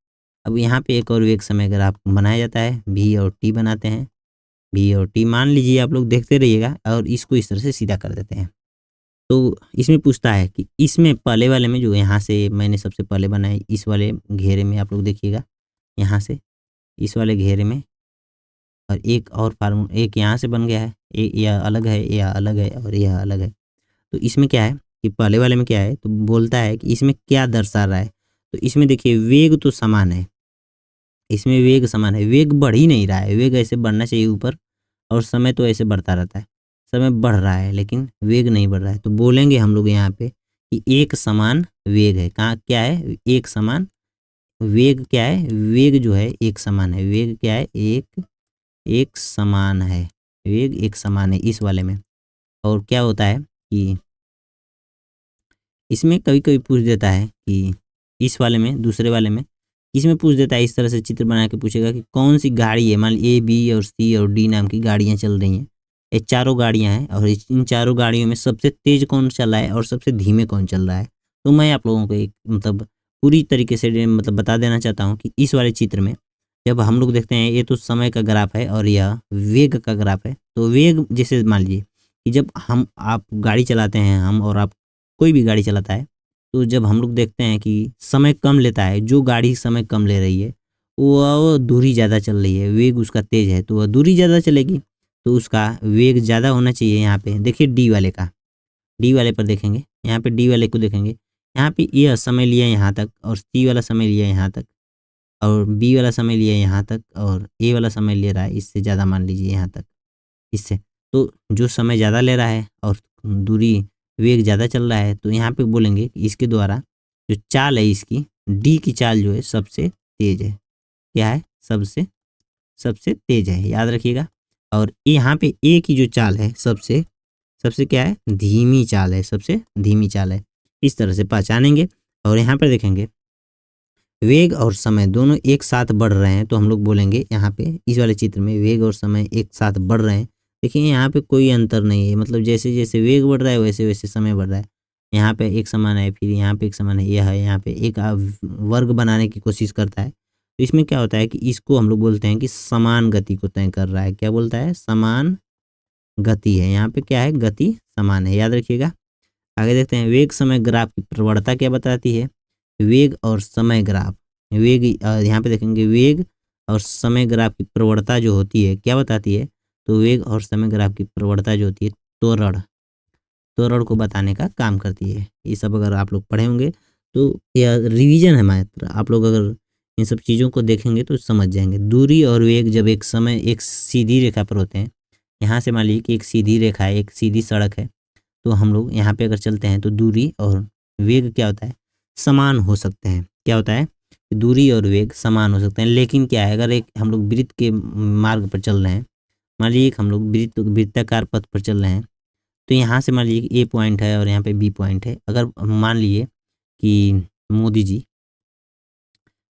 अब यहाँ पे एक और वेग समय ग्राफ बनाया जाता है, भी और टी बनाते हैं, भी और टी मान लीजिए, आप लोग देखते रहिएगा, और इसको इस तरह से सीधा कर देते हैं। तो इसमें पूछता है कि इसमें पहले वाले में जो यहाँ से मैंने सबसे पहले बनाया, इस वाले घेरे में आप लोग देखिएगा, यहाँ से इस वाले घेरे में, और एक और फार्मूला एक यहाँ से बन गया है, यह अलग है, यह अलग है और यह अलग है। तो इसमें क्या है कि पहले वाले में क्या है, तो बोलता है कि इसमें क्या दर्शा रहा है। तो इसमें देखिए वेग तो समान है, इसमें वेग समान है, वेग बढ़ ही नहीं रहा है, वेग ऐसे बढ़ना चाहिए ऊपर, और समय तो ऐसे बढ़ता रहता है, समय बढ़ रहा है लेकिन वेग नहीं बढ़ रहा है। तो बोलेंगे हम लोग यहाँ पे कि एक समान वेग है। कहाँ क्या है? एक समान वेग क्या है? वेग जो है एक समान है। वेग क्या है? एक एक समान है। वेग एक समान है इस वाले में। और क्या होता है कि इसमें कभी-कभी पूछ देता है कि इस वाले में, दूसरे वाले में, इसमें पूछ देता है, इस तरह से चित्र बना के पूछेगा कि कौन सी गाड़ी है, मान ली ए, बी और सी और डी नाम की गाड़ियाँ चल रही हैं। ये चारों गाड़ियाँ हैं और इन चारों गाड़ियों में सबसे तेज़ कौन चल रहा है और सबसे धीमे कौन चल रहा है। तो मैं आप लोगों को एक मतलब पूरी तरीके से मतलब बता देना चाहता हूँ कि इस वाले चित्र में जब हम लोग देखते हैं, ये तो समय का ग्राफ है और यह वेग का ग्राफ है। तो वेग जैसे मान लीजिए कि जब हम आप गाड़ी चलाते हैं, हम और आप कोई भी गाड़ी चलाता है, तो जब हम लोग देखते हैं कि समय कम लेता है, जो गाड़ी समय कम ले रही है, वह दूरी ज़्यादा चल रही है, वेग उसका तेज़ है, तो वह दूरी ज़्यादा चलेगी, तो उसका वेग ज़्यादा होना चाहिए। यहाँ पे देखिए डी वाले का, डी वाले पर देखेंगे, यहाँ पे डी वाले को देखेंगे, यहाँ पे यह समय लिया यहाँ तक और सी वाला समय लिया यहाँ तक और बी वाला समय लिया यहाँ तक और ए वाला समय ले रहा है इससे ज़्यादा, मान लीजिए यहाँ तक, इससे। तो जो समय ज़्यादा ले रहा है और दूरी वेग ज़्यादा चल रहा है, तो यहाँ पे बोलेंगे कि इसके द्वारा जो चाल है इसकी, डी की चाल जो है सबसे तेज़ है। क्या है? सबसे सबसे तेज़ है, याद रखिएगा। और यहाँ पे ए की जो चाल है सबसे सबसे क्या है? धीमी चाल है, सबसे धीमी चाल है। इस तरह से पहचानेंगे। और यहाँ पर देखेंगे वेग और समय दोनों एक साथ बढ़ रहे हैं, तो हम लोग बोलेंगे यहाँ पे इस वाले चित्र में वेग और समय एक साथ बढ़ रहे हैं। देखिए यहाँ पे कोई अंतर नहीं है, मतलब जैसे जैसे वेग बढ़ रहा है वैसे वैसे समय बढ़ रहा है। यहाँ पे एक समान है, फिर यहाँ पे एक समान है, यह है यहाँ पे एक वर्ग बनाने की कोशिश करता है। तो इसमें क्या होता है कि इसको हम लोग बोलते हैं कि समान गति को तय कर रहा है। क्या बोलता है? समान गति है। यहाँ पे क्या है? गति समान है, याद रखिएगा। आगे देखते हैं, वेग समय ग्राफ की प्रवणता क्या बताती है? वेग और समय ग्राफ, वेग यहाँ पे देखेंगे वेग और समय ग्राफ की प्रवणता जो होती है क्या बताती है? तो वेग और समय ग्राफ की प्रवणता जो होती है त्वरण, त्वरण को बताने का काम करती है। ये सब अगर आप लोग पढ़े होंगे तो यह रिवीजन है मात्र, आप लोग अगर इन सब चीज़ों को देखेंगे तो समझ जाएंगे। दूरी और वेग जब एक समय एक सीधी रेखा पर होते हैं, यहाँ से मान लीजिए कि एक सीधी रेखा है, एक सीधी सड़क है, तो हम लोग यहाँ पे अगर चलते हैं तो दूरी और वेग क्या होता है? समान हो सकते हैं। क्या होता है? दूरी और वेग समान हो सकते हैं। लेकिन क्या है, अगर एक हम लोग वृत्त के मार्ग पर चल रहे हैं, मान लीजिए हम लोग वृत्ताकार पथ पर चल रहे हैं, तो यहाँ से मान लीजिए कि ए पॉइंट है और यहाँ पे बी पॉइंट है। अगर मान लीजिए कि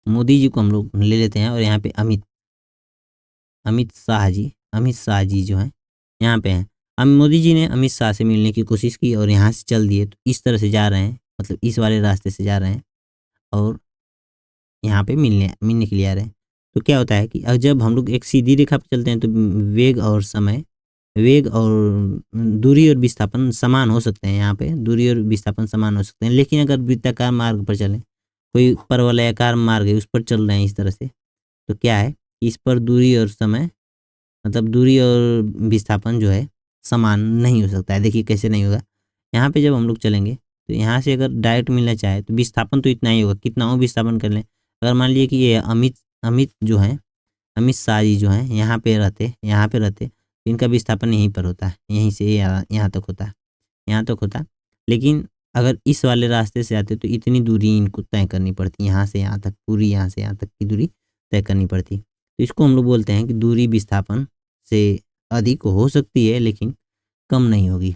मोदी जी को हम लोग ले लेते हैं और यहाँ पे अमित अमित शाह जी जो हैं यहाँ पे हैं। अब मोदी जी ने अमित शाह से मिलने की कोशिश की और यहाँ से चल दिए, तो इस तरह से जा रहे हैं, मतलब इस वाले रास्ते से जा रहे हैं और यहाँ पे मिलने मिलने के लिए आ रहे हैं। तो क्या होता है कि जब हम लोग एक सीधी रेखा पर चलते हैं तो वेग और समय, वेग और दूरी और विस्थापन समान हो सकते हैं। यहाँ पे दूरी और विस्थापन समान हो सकते हैं। लेकिन अगर वृत्ताकार मार्ग पर चलें, कोई परवलयाकार मार्ग है उस पर चल रहे हैं इस तरह से, तो क्या है, इस पर दूरी और समय, मतलब दूरी और विस्थापन जो है समान नहीं हो सकता है। देखिए कैसे नहीं होगा, यहाँ पे जब हम लोग चलेंगे तो यहाँ से अगर डायरेक्ट मिलना चाहे तो विस्थापन तो इतना ही होगा, कितना हो विस्थापन कर लें। अगर मान लीजिए कि ये अमित अमित जो हैं, अमित शाह जी जो हैं यहाँ पे रहते, तो इनका विस्थापन यहीं पर होता है, यहीं से यहाँ तक होता है, यहाँ तक होता है। लेकिन अगर इस वाले रास्ते से आते तो इतनी दूरी इनको तय करनी पड़ती, यहाँ से यहाँ तक, पूरी यहाँ से यहाँ तक की दूरी तय करनी पड़ती। तो इसको हम लोग बोलते हैं कि दूरी विस्थापन से अधिक हो सकती है लेकिन कम नहीं होगी।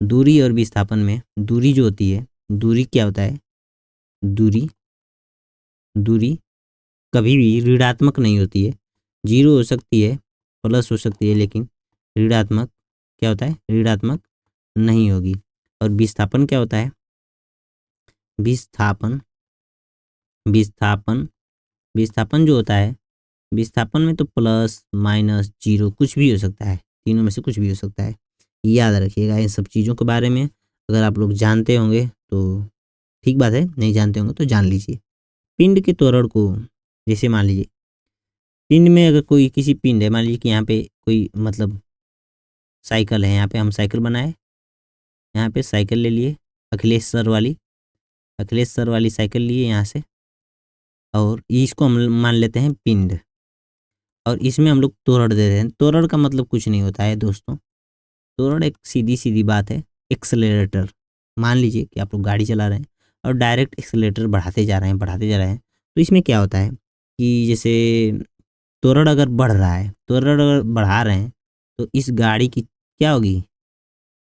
दूरी और विस्थापन में दूरी जो होती है, दूरी क्या होता है? दूरी दूरी कभी भी ऋणात्मक नहीं होती है। जीरो हो सकती है, प्लस हो सकती है, लेकिन ऋणात्मक क्या होता है? ऋणात्मक नहीं होगी। और विस्थापन क्या होता है? विस्थापन विस्थापन विस्थापन जो होता है, विस्थापन में तो प्लस माइनस जीरो कुछ भी हो सकता है, तीनों में से कुछ भी हो सकता है। याद रखिएगा इन सब चीज़ों के बारे में। अगर आप लोग जानते होंगे तो ठीक बात है, नहीं जानते होंगे तो जान लीजिए। पिंड के त्वरण को, जैसे मान लीजिए पिंड में अगर कोई किसी पिंड है, मान लीजिए कि यहाँ पे कोई मतलब साइकिल है, यहाँ पे हम साइकिल बनाए, यहाँ पे साइकिल ले लिए अखिलेश सर वाली साइकिल लिए यहाँ से, और इसको हम मान लेते हैं पिंड, और इसमें हम लोग त्वरण दे रहे हैं। त्वरण का मतलब कुछ नहीं होता है दोस्तों, त्वरण एक सीधी सीधी बात है, एक्सेलरेटर मान लीजिए कि आप लोग गाड़ी चला रहे हैं और डायरेक्ट एक्सेलेरेटर बढ़ाते जा रहे हैं, तो इसमें क्या होता है कि जैसे त्वरण अगर बढ़ रहा है, त्वरण अगर बढ़ा रहे हैं, तो इस गाड़ी की क्या होगी,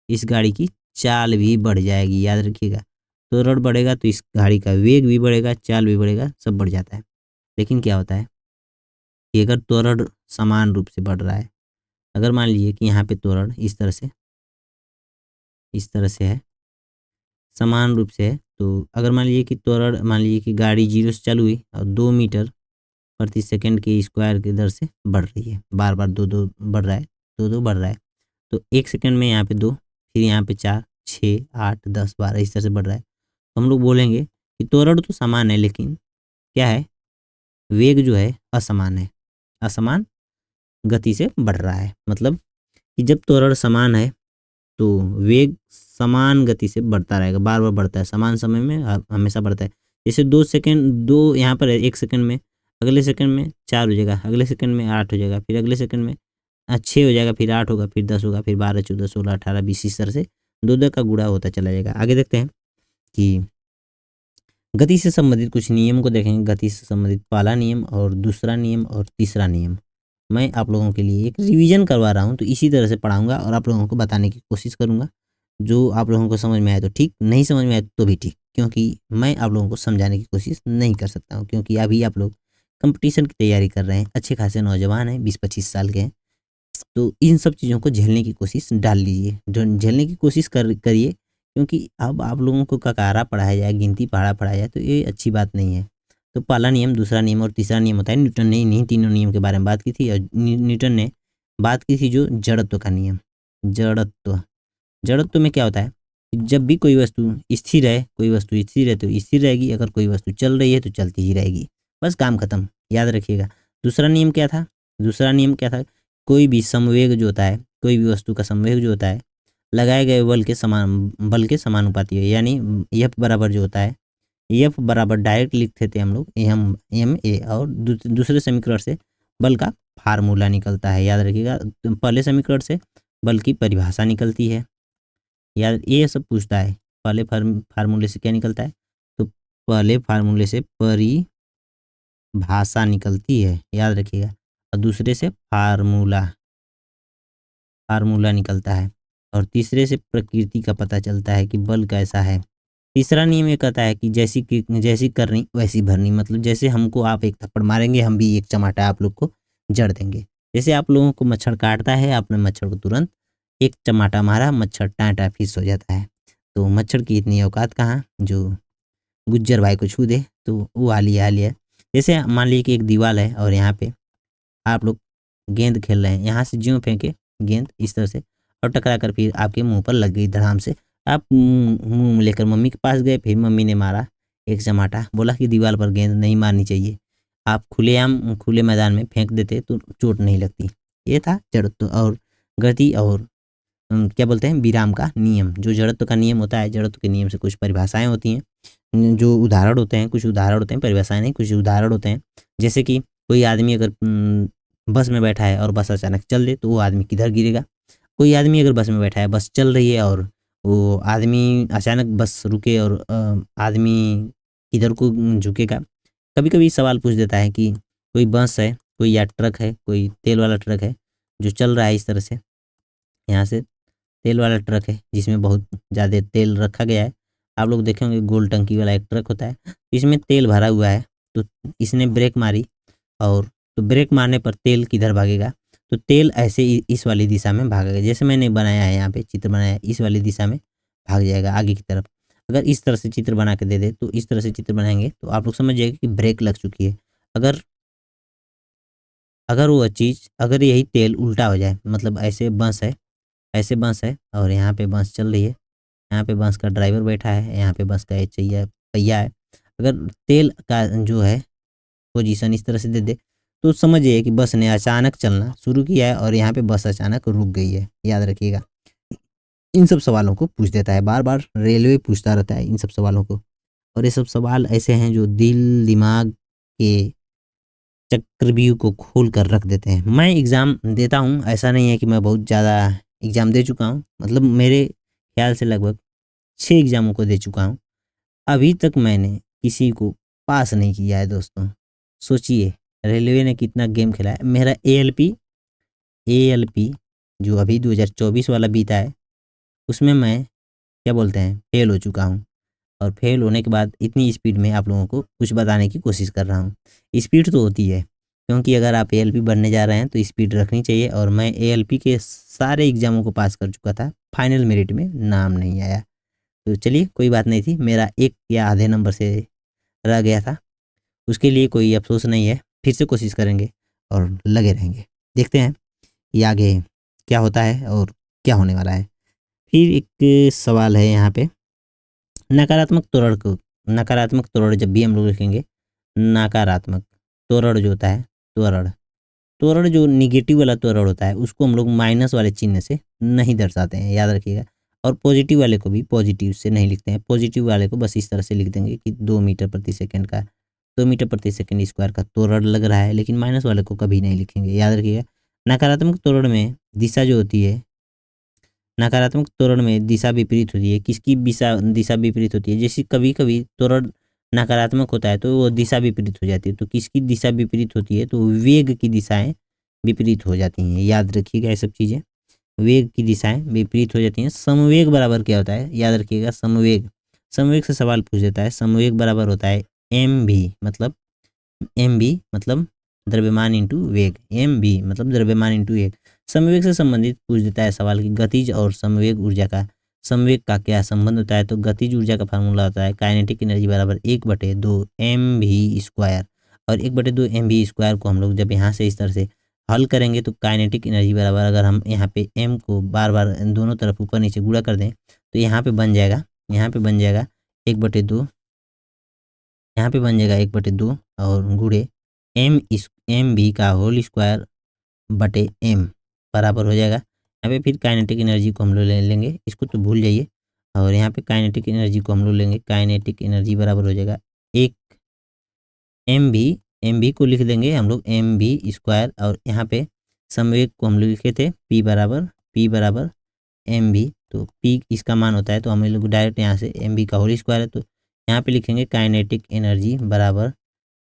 इस गाड़ी की चाल भी बढ़ जाएगी, याद रखिएगा। त्वरण बढ़ेगा तो इस गाड़ी का वेग भी बढ़ेगा, चाल भी बढ़ेगा, सब बढ़ जाता है। लेकिन क्या होता है कि अगर त्वरण समान रूप से बढ़ रहा है, अगर मान लीजिए कि यहाँ पे त्वरण इस तरह से है, समान रूप से है, तो अगर मान लीजिए कि त्वरण, मान लीजिए कि गाड़ी 0 से चालू हुई और 2 मीटर प्रति सेकंड के स्क्वायर की दर से बढ़ रही है, बार-बार 2-2 बढ़ रहा है, 2-2 बढ़ रहा है। तो 1 सेकंड में यहाँ पे 2, फिर यहाँ पे 4, 6, 8, 10, 12 इस तरह से बढ़ रहा है। तो हम लोग बोलेंगे कि त्वरण तो समान है, लेकिन क्या है, वेग जो है असमान है, असमान गति से बढ़ रहा है। मतलब कि जब त्वरण समान है तो वेग समान गति से बढ़ता रहेगा, बार-बार बढ़ता है, समान समय में हमेशा बढ़ता है। जैसे 2 सेकंड, 2 यहाँ पर है 1 सेकंड में, अगले सेकंड में 4 हो जाएगा, अगले सेकंड में 8 हो जाएगा, फिर अगले सेकंड में 6 हो जाएगा, फिर 8 होगा, फिर 10 होगा, फिर 12, 14, 16, 18, 20 इस तरह से 2-2 का गुणा होता चला जाएगा। आगे देखते हैं कि गति से संबंधित कुछ नियम को देखेंगे। गति से संबंधित पहला नियम और दूसरा नियम और तीसरा नियम मैं आप लोगों के लिए एक रिवीजन करवा रहा हूँ, तो इसी तरह से पढ़ाऊँगा और आप लोगों को बताने की कोशिश करूँगा। जो आप लोगों को समझ में आए तो ठीक, नहीं समझ में आए तो भी ठीक, क्योंकि मैं आप लोगों को समझाने की कोशिश नहीं कर सकता हूँ, क्योंकि अभी आप लोग कॉम्पिटिशन की तैयारी कर रहे हैं, अच्छे खासे नौजवान हैं, 20-25 साल के हैं। तो इन सब चीज़ों को झेलने की कोशिश डाल लीजिए, झेलने की कोशिश करिए, क्योंकि अब आप लोगों को ककारा पढ़ाया जाए, गिनती पढ़ाया जाए, तो ये अच्छी बात नहीं है। तो पहला नियम, दूसरा नियम और तीसरा नियम होता है। न्यूटन ने इन्हीं तीनों नियम के बारे में बात की थी, और न्यूटन ने बात की थी जो जड़त्व का नियम। जड़त्व, जड़त्व में क्या होता है, जब भी कोई वस्तु स्थिर है, कोई वस्तु स्थिर है तो स्थिर रहेगी, अगर कोई वस्तु चल रही है तो चलती ही रहेगी, बस काम खत्म, याद रखिएगा। दूसरा नियम क्या था, दूसरा नियम क्या था, कोई भी समवेग जो होता है, कोई भी वस्तु का समवेग जो होता है, लगाए गए बल के समानुपाती है, यानी एफ बराबर जो होता है, एफ बराबर डायरेक्ट लिखते थे हम लोग एम ए, और दूसरे समीकरण से बल का फार्मूला निकलता है, याद रखिएगा। तो पहले समीकरण से बल की परिभाषा निकलती है, याद, ये सब पूछता है। पहले फार्मूले से क्या निकलता है, तो पहले फार्मूले से परिभाषा निकलती है, याद रखिएगा, और दूसरे से फार्मूला फार्मूला निकलता है, और तीसरे से प्रकृति का पता चलता है कि बल कैसा है। तीसरा नियम ये कहता है कि जैसी करनी वैसी भरनी, मतलब जैसे हमको आप एक थप्पड़ मारेंगे, हम भी एक चमाटा आप लोग को जड़ देंगे। जैसे आप लोगों को मच्छर काटता है, आपने मच्छर को तुरंत एक चमाटा मारा, मच्छर टाँटा फिस हो जाता है। तो मच्छर की इतनी औकात कहाँ जो गुज्जर भाई को छू दे, तो वो हाल है। जैसे मान लीजिए कि एक दीवार है और यहाँ पे आप लोग गेंद खेल रहे हैं, यहाँ से ज्यों फेंके गेंद इस तरह से, और टकरा कर फिर आपके मुंह पर लग गई धड़ाम से। आप मुंह लेकर मम्मी के पास गए, फिर मम्मी ने मारा एक चमाटा, बोला कि दीवार पर गेंद नहीं मारनी चाहिए, आप खुलेआम खुले मैदान में फेंक देते तो चोट नहीं लगती। ये था जड़त्व और गति और क्या बोलते हैं, विराम का नियम। जो जड़त्व का नियम होता है, जड़त्व के नियम से कुछ परिभाषाएं होती हैं, जो उदाहरण होते हैं, कुछ उदाहरण होते हैं, परिभाषाएं नहीं, कुछ उदाहरण होते हैं। जैसे कि कोई आदमी अगर बस में बैठा है और बस अचानक चल दे, तो वो आदमी किधर गिरेगा। कोई आदमी अगर बस में बैठा है, बस चल रही है और वो आदमी अचानक बस रुके और आदमी किधर को झुकेगा। कभी कभी सवाल पूछ देता है कि कोई बस है, कोई या ट्रक है, कोई तेल वाला ट्रक है जो चल रहा है इस तरह से, यहाँ से तेल वाला ट्रक है जिसमें बहुत ज़्यादा तेल रखा गया है। आप लोग देखे होंगे गोल टंकी वाला एक ट्रक होता है, इसमें तेल भरा हुआ है, तो इसने ब्रेक मारी, और तो ब्रेक मारने पर तेल किधर भागेगा, तो तेल ऐसे इस वाली दिशा में भागेगा। जैसे मैंने बनाया है, यहाँ पे चित्र बनाया है, इस वाली दिशा में भाग जाएगा आगे की तरफ। अगर इस तरह से चित्र बना के दे दे, तो इस तरह से चित्र बनाएंगे तो आप लोग समझ जाएंगे कि ब्रेक लग चुकी है। अगर अगर वो चीज़, अगर यही तेल उल्टा हो जाए, मतलब ऐसे बस है और यहाँ पे बस चल रही है, यहाँ पे बस का ड्राइवर बैठा है, यहाँ पे बस का एक पहिया है। अगर तेल का जो है पोजीशन इस तरह से दे दे, तो समझिए कि बस ने अचानक चलना शुरू किया है और यहाँ पे बस अचानक रुक गई है, याद रखिएगा। इन सब सवालों को पूछ देता है, बार बार रेलवे पूछता रहता है इन सब सवालों को, और ये सब सवाल ऐसे हैं जो दिल दिमाग के चक्रव्यूह को खोल कर रख देते हैं। मैं एग्ज़ाम देता हूँ, ऐसा नहीं है कि मैं बहुत ज़्यादा एग्ज़ाम दे चुका हूँ, मतलब मेरे ख्याल से लगभग 6 एग्ज़ामों को दे चुका हूँ। अभी तक मैंने किसी को पास नहीं किया है दोस्तों। सोचिए रेलवे ने कितना गेम खेला है। मेरा एएलपी जो अभी 2024 वाला बीता है, उसमें मैं क्या बोलते हैं फेल हो चुका हूँ। और फेल होने के बाद इतनी स्पीड में आप लोगों को कुछ बताने की कोशिश कर रहा हूँ। स्पीड तो होती है, क्योंकि अगर आप एएलपी बनने जा रहे हैं तो स्पीड रखनी चाहिए। और मैं एएलपी के सारे एग्ज़ामों को पास कर चुका था, फाइनल मेरिट में नाम नहीं आया। तो चलिए कोई बात नहीं थी, मेरा एक या आधे नंबर से रह गया था, उसके लिए कोई अफसोस नहीं है। फिर से कोशिश करेंगे और लगे रहेंगे। देखते हैं कि आगे क्या होता है और क्या होने वाला है। फिर एक सवाल है यहाँ पे, नकारात्मक त्वरण जब भी हम लोग लिखेंगे, नकारात्मक त्वरण जो होता है, त्वरण जो निगेटिव वाला त्वरण होता है उसको हम लोग माइनस वाले चिन्ह से नहीं दर्शाते हैं, याद रखिएगा। और पॉजिटिव वाले को भी पॉजिटिव से नहीं लिखते हैं। पॉजिटिव वाले को बस इस तरह से लिख देंगे कि 2 मीटर प्रति सेकंड का 2 मीटर प्रति सेकंड स्क्वायर का त्वरण लग रहा है, लेकिन माइनस वाले को कभी नहीं लिखेंगे, याद रखिएगा। नकारात्मक त्वरण में दिशा जो होती है, नकारात्मक त्वरण में दिशा विपरीत होती है। किसकी दिशा विपरीत होती है? जैसे कभी कभी त्वरण नकारात्मक होता है तो वो दिशा विपरीत हो जाती है। तो किसकी दिशा विपरीत होती है? तो वेग की दिशाएं विपरीत हो जाती हैं, याद रखिएगा ये सब चीज़ें। वेग की दिशाएं विपरीत हो जाती हैं। समवेग बराबर क्या होता है? याद रखिएगा, समवेग से सवाल पूछ देता है। समवेग बराबर होता है एम भी मतलब द्रव्यमान इंटू वेग, एम भी मतलब द्रव्यमान इंटू वेग। समवेग से संबंधित पूछ देता है सवाल की गतिज और समवेग का क्या संबंध होता है? तो गतिज ऊर्जा का फार्मूला होता है काइनेटिक एनर्जी बराबर 1/2 एम भी स्क्वायर। और 1/2 एम भी स्क्वायर को हम लोग जब यहाँ से इस तरह से हल करेंगे तो काइनेटिक एनर्जी बराबर, अगर हम यहाँ पे एम को बार बार दोनों तरफ ऊपर नीचे गुणा कर दें तो यहाँ पे बन जाएगा 1/2, यहाँ पे बन जाएगा 1/2 और गुणे एम भी का होल स्क्वायर बटे एम बराबर हो जाएगा। यहाँ पे फिर काइनेटिक एनर्जी को हम लोग ले लेंगे, इसको तो भूल जाइए। और यहाँ पे काइनेटिक एनर्जी को हम लोग लेंगे, काइनेटिक एनर्जी बराबर हो जाएगा एक एम भी को लिख देंगे हम लोग एम भी स्क्वायर। और यहाँ पे समवेग को हम लोग लिखे थे पी बराबर एम भी। तो पी इसका मान होता है, तो हम लोग डायरेक्ट यहाँ से एम भी का होल स्क्वायर है तो यहाँ पे लिखेंगे काइनेटिक एनर्जी बराबर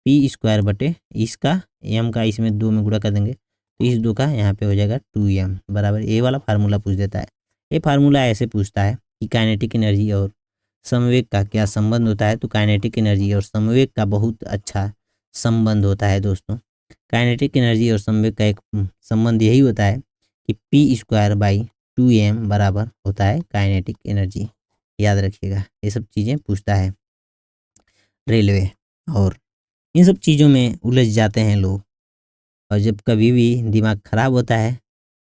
पी स्क्वायर बटे इसका एम का इसमें 2 में गुणा कर देंगे तो इस 2 का यहाँ पे हो जाएगा 2m बराबर। ये वाला फार्मूला पूछ देता है। ये फार्मूला ऐसे पूछता है कि काइनेटिक एनर्जी और समवेग का क्या संबंध होता है? तो काइनेटिक एनर्जी और समवेग का बहुत अच्छा संबंध होता है दोस्तों। काइनेटिक एनर्जी और समवेग का एक संबंध यही होता है कि पी स्क्वायर बाई 2m बराबर होता है काइनेटिक एनर्जी, याद रखिएगा। ये सब चीज़ें पूछता है रेलवे, और इन सब चीज़ों में उलझ जाते हैं लोग। और जब कभी भी दिमाग ख़राब होता है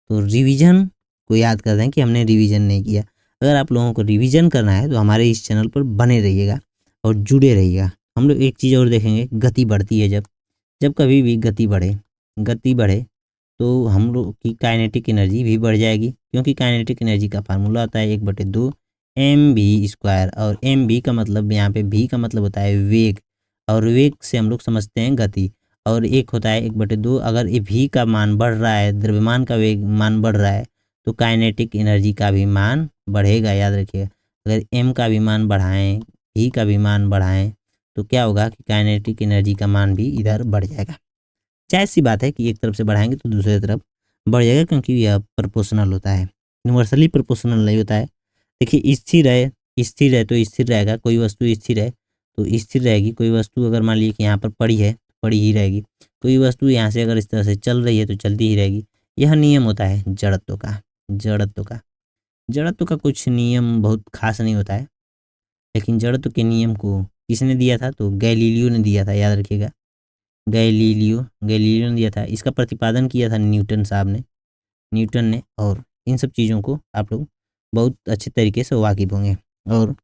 तो रिवीजन को याद करते हैं कि हमने रिवीजन नहीं किया। अगर आप लोगों को रिवीजन करना है तो हमारे इस चैनल पर बने रहिएगा और जुड़े रहिएगा। हम लोग एक चीज़ और देखेंगे, गति बढ़ती है जब कभी भी गति बढ़े तो हम लोग की काइनेटिक एनर्जी भी बढ़ जाएगी, क्योंकि काइनेटिक एनर्जी का फार्मूला होता है 1/2 एम भी स्क्वायर। और एम भी का मतलब, यहाँ पे भी का मतलब होता है वेग, और वेग से हम लोग समझते हैं गति। और एक होता है 1/2, अगर ये भी का मान बढ़ रहा है, द्रव्यमान का वेग मान बढ़ रहा है तो काइनेटिक एनर्जी का भी मान बढ़ेगा, याद रखिएगा। अगर एम का भी मान बढ़ाएं, भी का भी मान बढ़ाएं तो क्या होगा कि काइनेटिक एनर्जी का मान भी इधर बढ़ जाएगा। जायज़ सी बात है कि एक तरफ से बढ़ाएंगे तो दूसरी तरफ बढ़ जाएगा, क्योंकि यह प्रोपोर्शनल होता है, यूनिवर्सली प्रोपोर्शनल नहीं होता है। देखिए स्थिर है तो स्थिर रहेगा, कोई वस्तु स्थिर है तो स्थिर रहेगी। कोई वस्तु अगर मान लीजिए कि यहाँ पर पड़ी है, पड़ी ही रहेगी। कोई वस्तु यहाँ से अगर इस तरह से चल रही है तो चलती ही रहेगी। यह नियम होता है जड़त्व का कुछ नियम बहुत खास नहीं होता है, लेकिन जड़त्व के नियम को किसने दिया था? तो गैलीलियो ने दिया था, याद रखिएगा। गैलीलियो ने दिया था। इसका प्रतिपादन किया था न्यूटन ने। और इन सब चीज़ों को आप लोग बहुत अच्छे तरीके से वाकिफ़ होंगे और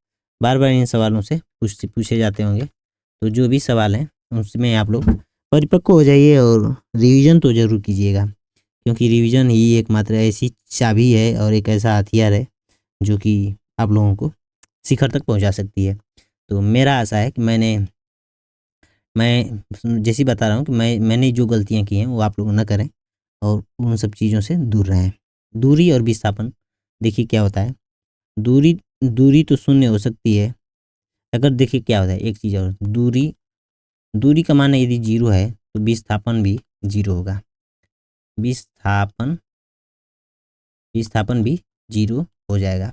बार बार इन सवालों से पूछे जाते होंगे। तो जो भी सवाल हैं उसमें आप लोग परिपक्व हो जाइए और रिवीजन तो ज़रूर कीजिएगा, क्योंकि रिवीजन ही एकमात्र ऐसी चाबी है और एक ऐसा हथियार है जो कि आप लोगों को शिखर तक पहुंचा सकती है। तो मेरा आशा है कि मैं जैसी बता रहा हूँ कि मैंने जो गलतियाँ की हैं वो आप लोग ना करें और उन सब चीज़ों से दूर रहें। दूरी और विस्थापन देखिए क्या होता है। दूरी दूरी तो शून्य हो सकती है। अगर देखिए क्या होता है, एक चीज़ और, दूरी दूरी का मान यदि 0 है तो विस्थापन भी 0 होगा। विस्थापन विस्थापन भी 0 हो जाएगा,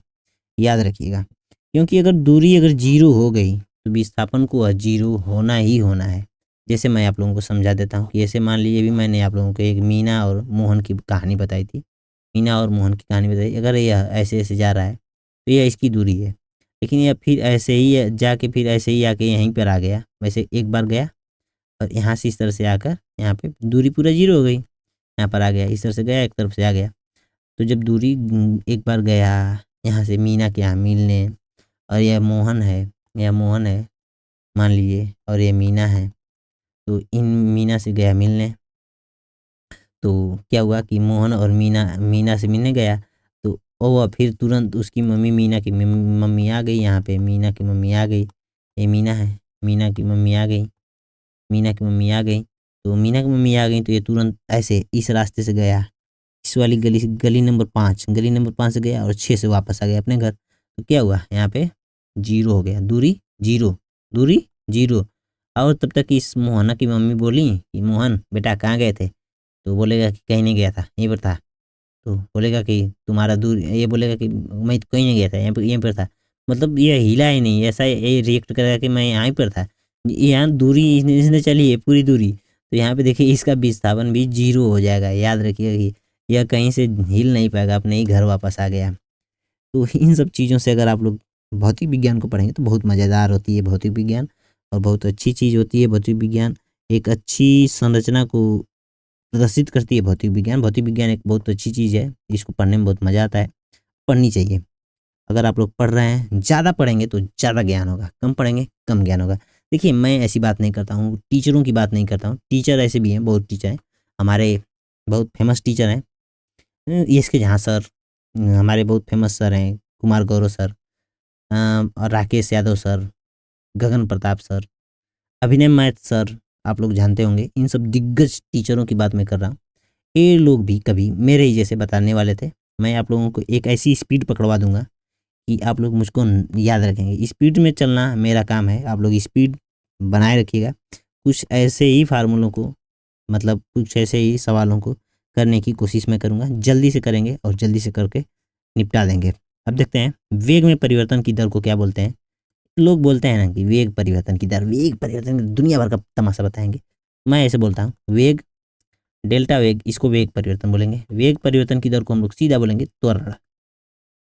याद रखिएगा। क्योंकि अगर दूरी अगर 0 हो गई तो विस्थापन को 0 होना ही होना है। जैसे मैं आप लोगों को समझा देता हूँ कि ऐसे मान लीजिए भी मैंने आप लोगों को एक मीना और मोहन की कहानी बताई थी। मीना और मोहन की कहानी बताई, अगर यह ऐसे-ऐसे जा रहा है तो यह इसकी दूरी है। लेकिन यह फिर ऐसे ही जाके फिर ऐसे ही आके यहीं पर आ गया। वैसे एक बार गया और यहाँ से इस तरह से आकर यहाँ पे दूरी पूरा 0 हो गई। यहाँ पर आ गया, इस तरह से गया, एक तरफ से आ गया। तो जब दूरी एक बार गया यहाँ से मीना के यहाँ मिलने, और यह मोहन है मान लीजिए, और ये मीना है, तो इन मीना से गया मिलने। तो क्या हुआ कि मोहन और मीना मीना से मिलने गया, तो वह फिर तुरंत उसकी मम्मी, मीना की मम्मी आ गई यहाँ पे, मीना की मम्मी आ गई। ये मीना है, मीना की मम्मी आ गई, मीना की मम्मी आ गई। तो मीना की मम्मी आ गई तो ये तुरंत ऐसे इस रास्ते से गया, इस वाली गली से, गली नंबर 5 से गया और 6 से वापस आ गया अपने घर। तो क्या हुआ यहाँ पे 0 हो गया, दूरी 0, दूरी 0। और तब तक इस मोहना की मम्मी बोली कि मोहन बेटा कहाँ गए थे? तो बोलेगा कि कहीं नहीं गया था, यहीं पर था। तो बोलेगा कि तुम्हारा दूर, ये बोलेगा कि मैं तो कहीं नहीं गया था, यहीं पर था। मतलब ये हिला ही नहीं, ऐसा ये रिएक्ट करेगा कि मैं यहाँ पर था। यहाँ दूरी इसने चली है पूरी दूरी, तो यहाँ पे देखिए इसका विस्थापन भी 0 हो जाएगा। याद रखिएगा कि यह कहीं से हिल नहीं पाएगा, अपने ही घर वापस आ गया। तो इन सब चीज़ों से अगर आप लोग भौतिक विज्ञान को पढ़ेंगे तो बहुत मज़ेदार होती है भौतिक विज्ञान, और बहुत अच्छी चीज़ होती है भौतिक विज्ञान। एक अच्छी संरचना को प्रदर्शित करती है भौतिक विज्ञान। भौतिक विज्ञान एक बहुत अच्छी चीज़ है, इसको पढ़ने में बहुत मज़ा आता है, पढ़नी चाहिए। अगर आप लोग पढ़ रहे हैं, ज़्यादा पढ़ेंगे तो ज़्यादा ज्ञान होगा, कम पढ़ेंगे कम ज्ञान होगा। देखिए मैं ऐसी बात नहीं करता हूँ, टीचरों की बात नहीं करता हूँ, टीचर ऐसे भी हैं, बहुत टीचर हैं, हमारे बहुत फेमस टीचर हैं। इसके जहाँ सर, हमारे बहुत फेमस सर हैं, कुमार गौरव सर, और राकेश यादव सर, गगन प्रताप सर, अभिनय मैथ सर, आप लोग जानते होंगे। इन सब दिग्गज टीचरों की बात मैं कर रहा हूँ। ये लोग भी कभी मेरे ही जैसे बताने वाले थे। मैं आप लोगों को एक ऐसी स्पीड पकड़वा दूंगा कि आप लोग मुझको याद रखेंगे। स्पीड में चलना मेरा काम है, आप लोग स्पीड बनाए रखिएगा। कुछ ऐसे ही फार्मूलों को, मतलब कुछ ऐसे ही सवालों को करने की कोशिश मैं करूँगा, जल्दी से करेंगे और जल्दी से करके निपटा देंगे। अब देखते हैं वेग में परिवर्तन की दर को क्या बोलते हैं। लोग बोलते हैं ना कि वेग परिवर्तन की दर, वेग परिवर्तन की दुनिया भर का तमाशा बताएंगे। मैं ऐसे बोलता हूँ वेग, डेल्टा वेग, इसको वेग परिवर्तन बोलेंगे। वेग परिवर्तन की दर को हम लोग सीधा बोलेंगे त्वरण।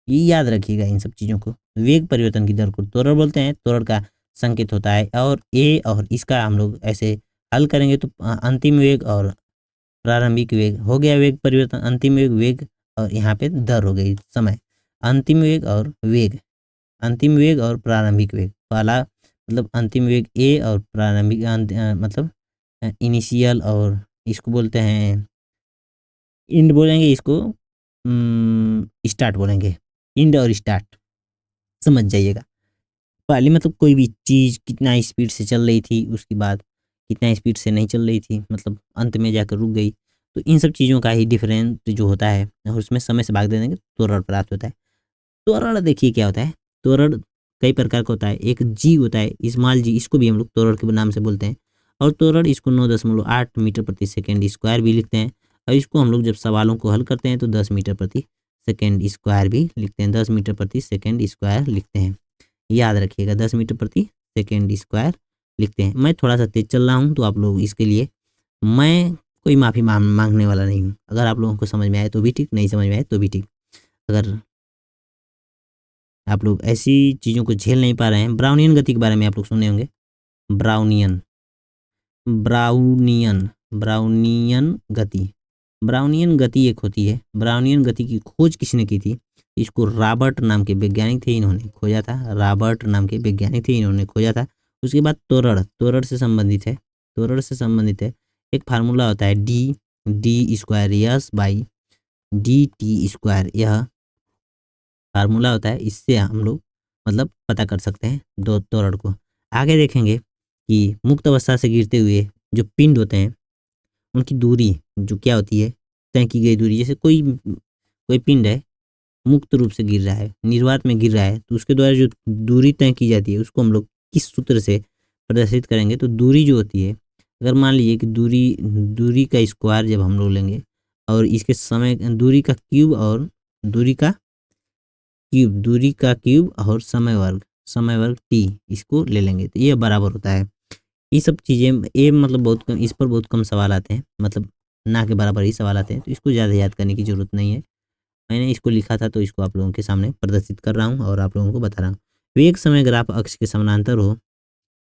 ये याद रखिएगा इन सब चीज़ों को। वेग परिवर्तन की दर को त्वरण बोलते हैं, त्वरण का संकेत होता है। और ए और इसका हम लोग ऐसे हल करेंगे तो अंतिम वेग और प्रारंभिक वेग हो गया वेग परिवर्तन, अंतिम वेग और यहाँ पे दर हो गई समय। अंतिम वेग और वेग, अंतिम वेग और प्रारंभिक वेग, पहला मतलब अंतिम वेग ए और प्रारंभिक मतलब इनिशियल, और इसको बोलते हैं इंड बोलेंगे, इसको स्टार्ट बोलेंगे। इंड और स्टार्ट समझ जाइएगा। पहले मतलब कोई भी चीज़ कितना स्पीड से चल रही थी, उसके बाद कितना स्पीड से नहीं चल रही थी, मतलब अंत में जाकर रुक गई। तो इन सब चीज़ों का ही डिफरेंट जो होता है, और उसमें समय से भाग दे देंगे तो त्वरण प्राप्त होता है। त्वरण देखिए क्या होता है, त्वरण कई प्रकार का होता है। एक जी होता है, स्मॉल जी, इसको भी हम लोग त्वरण के नाम से बोलते हैं। और त्वरण इसको 9.8 मीटर प्रति सेकेंड स्क्वायर भी लिखते हैं। और इसको हम लोग जब सवालों को हल करते हैं तो 10 मीटर प्रति सेकेंड स्क्वायर भी लिखते हैं, 10 मीटर प्रति सेकेंड स्क्वायर लिखते हैं। याद रखिएगा 10 मीटर प्रति सेकेंड स्क्वायर लिखते हैं। मैं थोड़ा सा तेज चल रहा हूँ तो आप लोग इसके लिए मैं कोई माफ़ी मांगने वाला नहीं हूँ। अगर आप लोगों को समझ में आए तो भी ठीक, नहीं समझ में आए तो भी ठीक। अगर आप लोग ऐसी चीज़ों को झेल नहीं पा रहे हैं, ब्राउनियन गति के बारे में आप लोग सुने होंगे। ब्राउनियन ब्राउनियन ब्राउनियन गति, ब्राउनियन गति एक होती है। ब्राउनियन गति की खोज किसने की थी? इसको रॉबर्ट नाम के वैज्ञानिक थे, इन्होंने खोजा था। रॉबर्ट नाम के वैज्ञानिक थे, इन्होंने खोजा था। उसके बाद त्वरण, त्वरण से संबंधित है, त्वरण से संबंधित है। एक फार्मूला होता है D, D square yes by D T square, यह फार्मूला होता है। इससे हम लोग मतलब पता कर सकते हैं दो त्वरण को। आगे देखेंगे कि मुक्त अवस्था से गिरते हुए जो पिंड होते हैं उनकी दूरी जो क्या होती है, तय की गई दूरी। जैसे कोई कोई पिंड है, मुक्त रूप से गिर रहा है, निर्वात में गिर रहा है, तो उसके द्वारा जो दूरी तय की जाती है उसको हम लोग किस सूत्र से प्रदर्शित करेंगे। तो दूरी जो होती है, अगर मान लीजिए कि दूरी दूरी का स्क्वायर जब हम लोग लेंगे और इसके समय दूरी का क्यूब और दूरी का क्यूब और समय वर्ग टी इसको ले लेंगे तो ये बराबर होता है। ये सब चीज़ें ये मतलब बहुत कम, इस पर बहुत कम सवाल आते हैं, मतलब ना के बराबर ही सवाल आते हैं, तो इसको ज़्यादा याद करने की ज़रूरत नहीं है। मैंने इसको लिखा था तो इसको आप लोगों के सामने प्रदर्शित कर रहा हूँ और आप लोगों को बता रहा हूँ। वेग समय ग्राफ अक्ष के समानांतर हो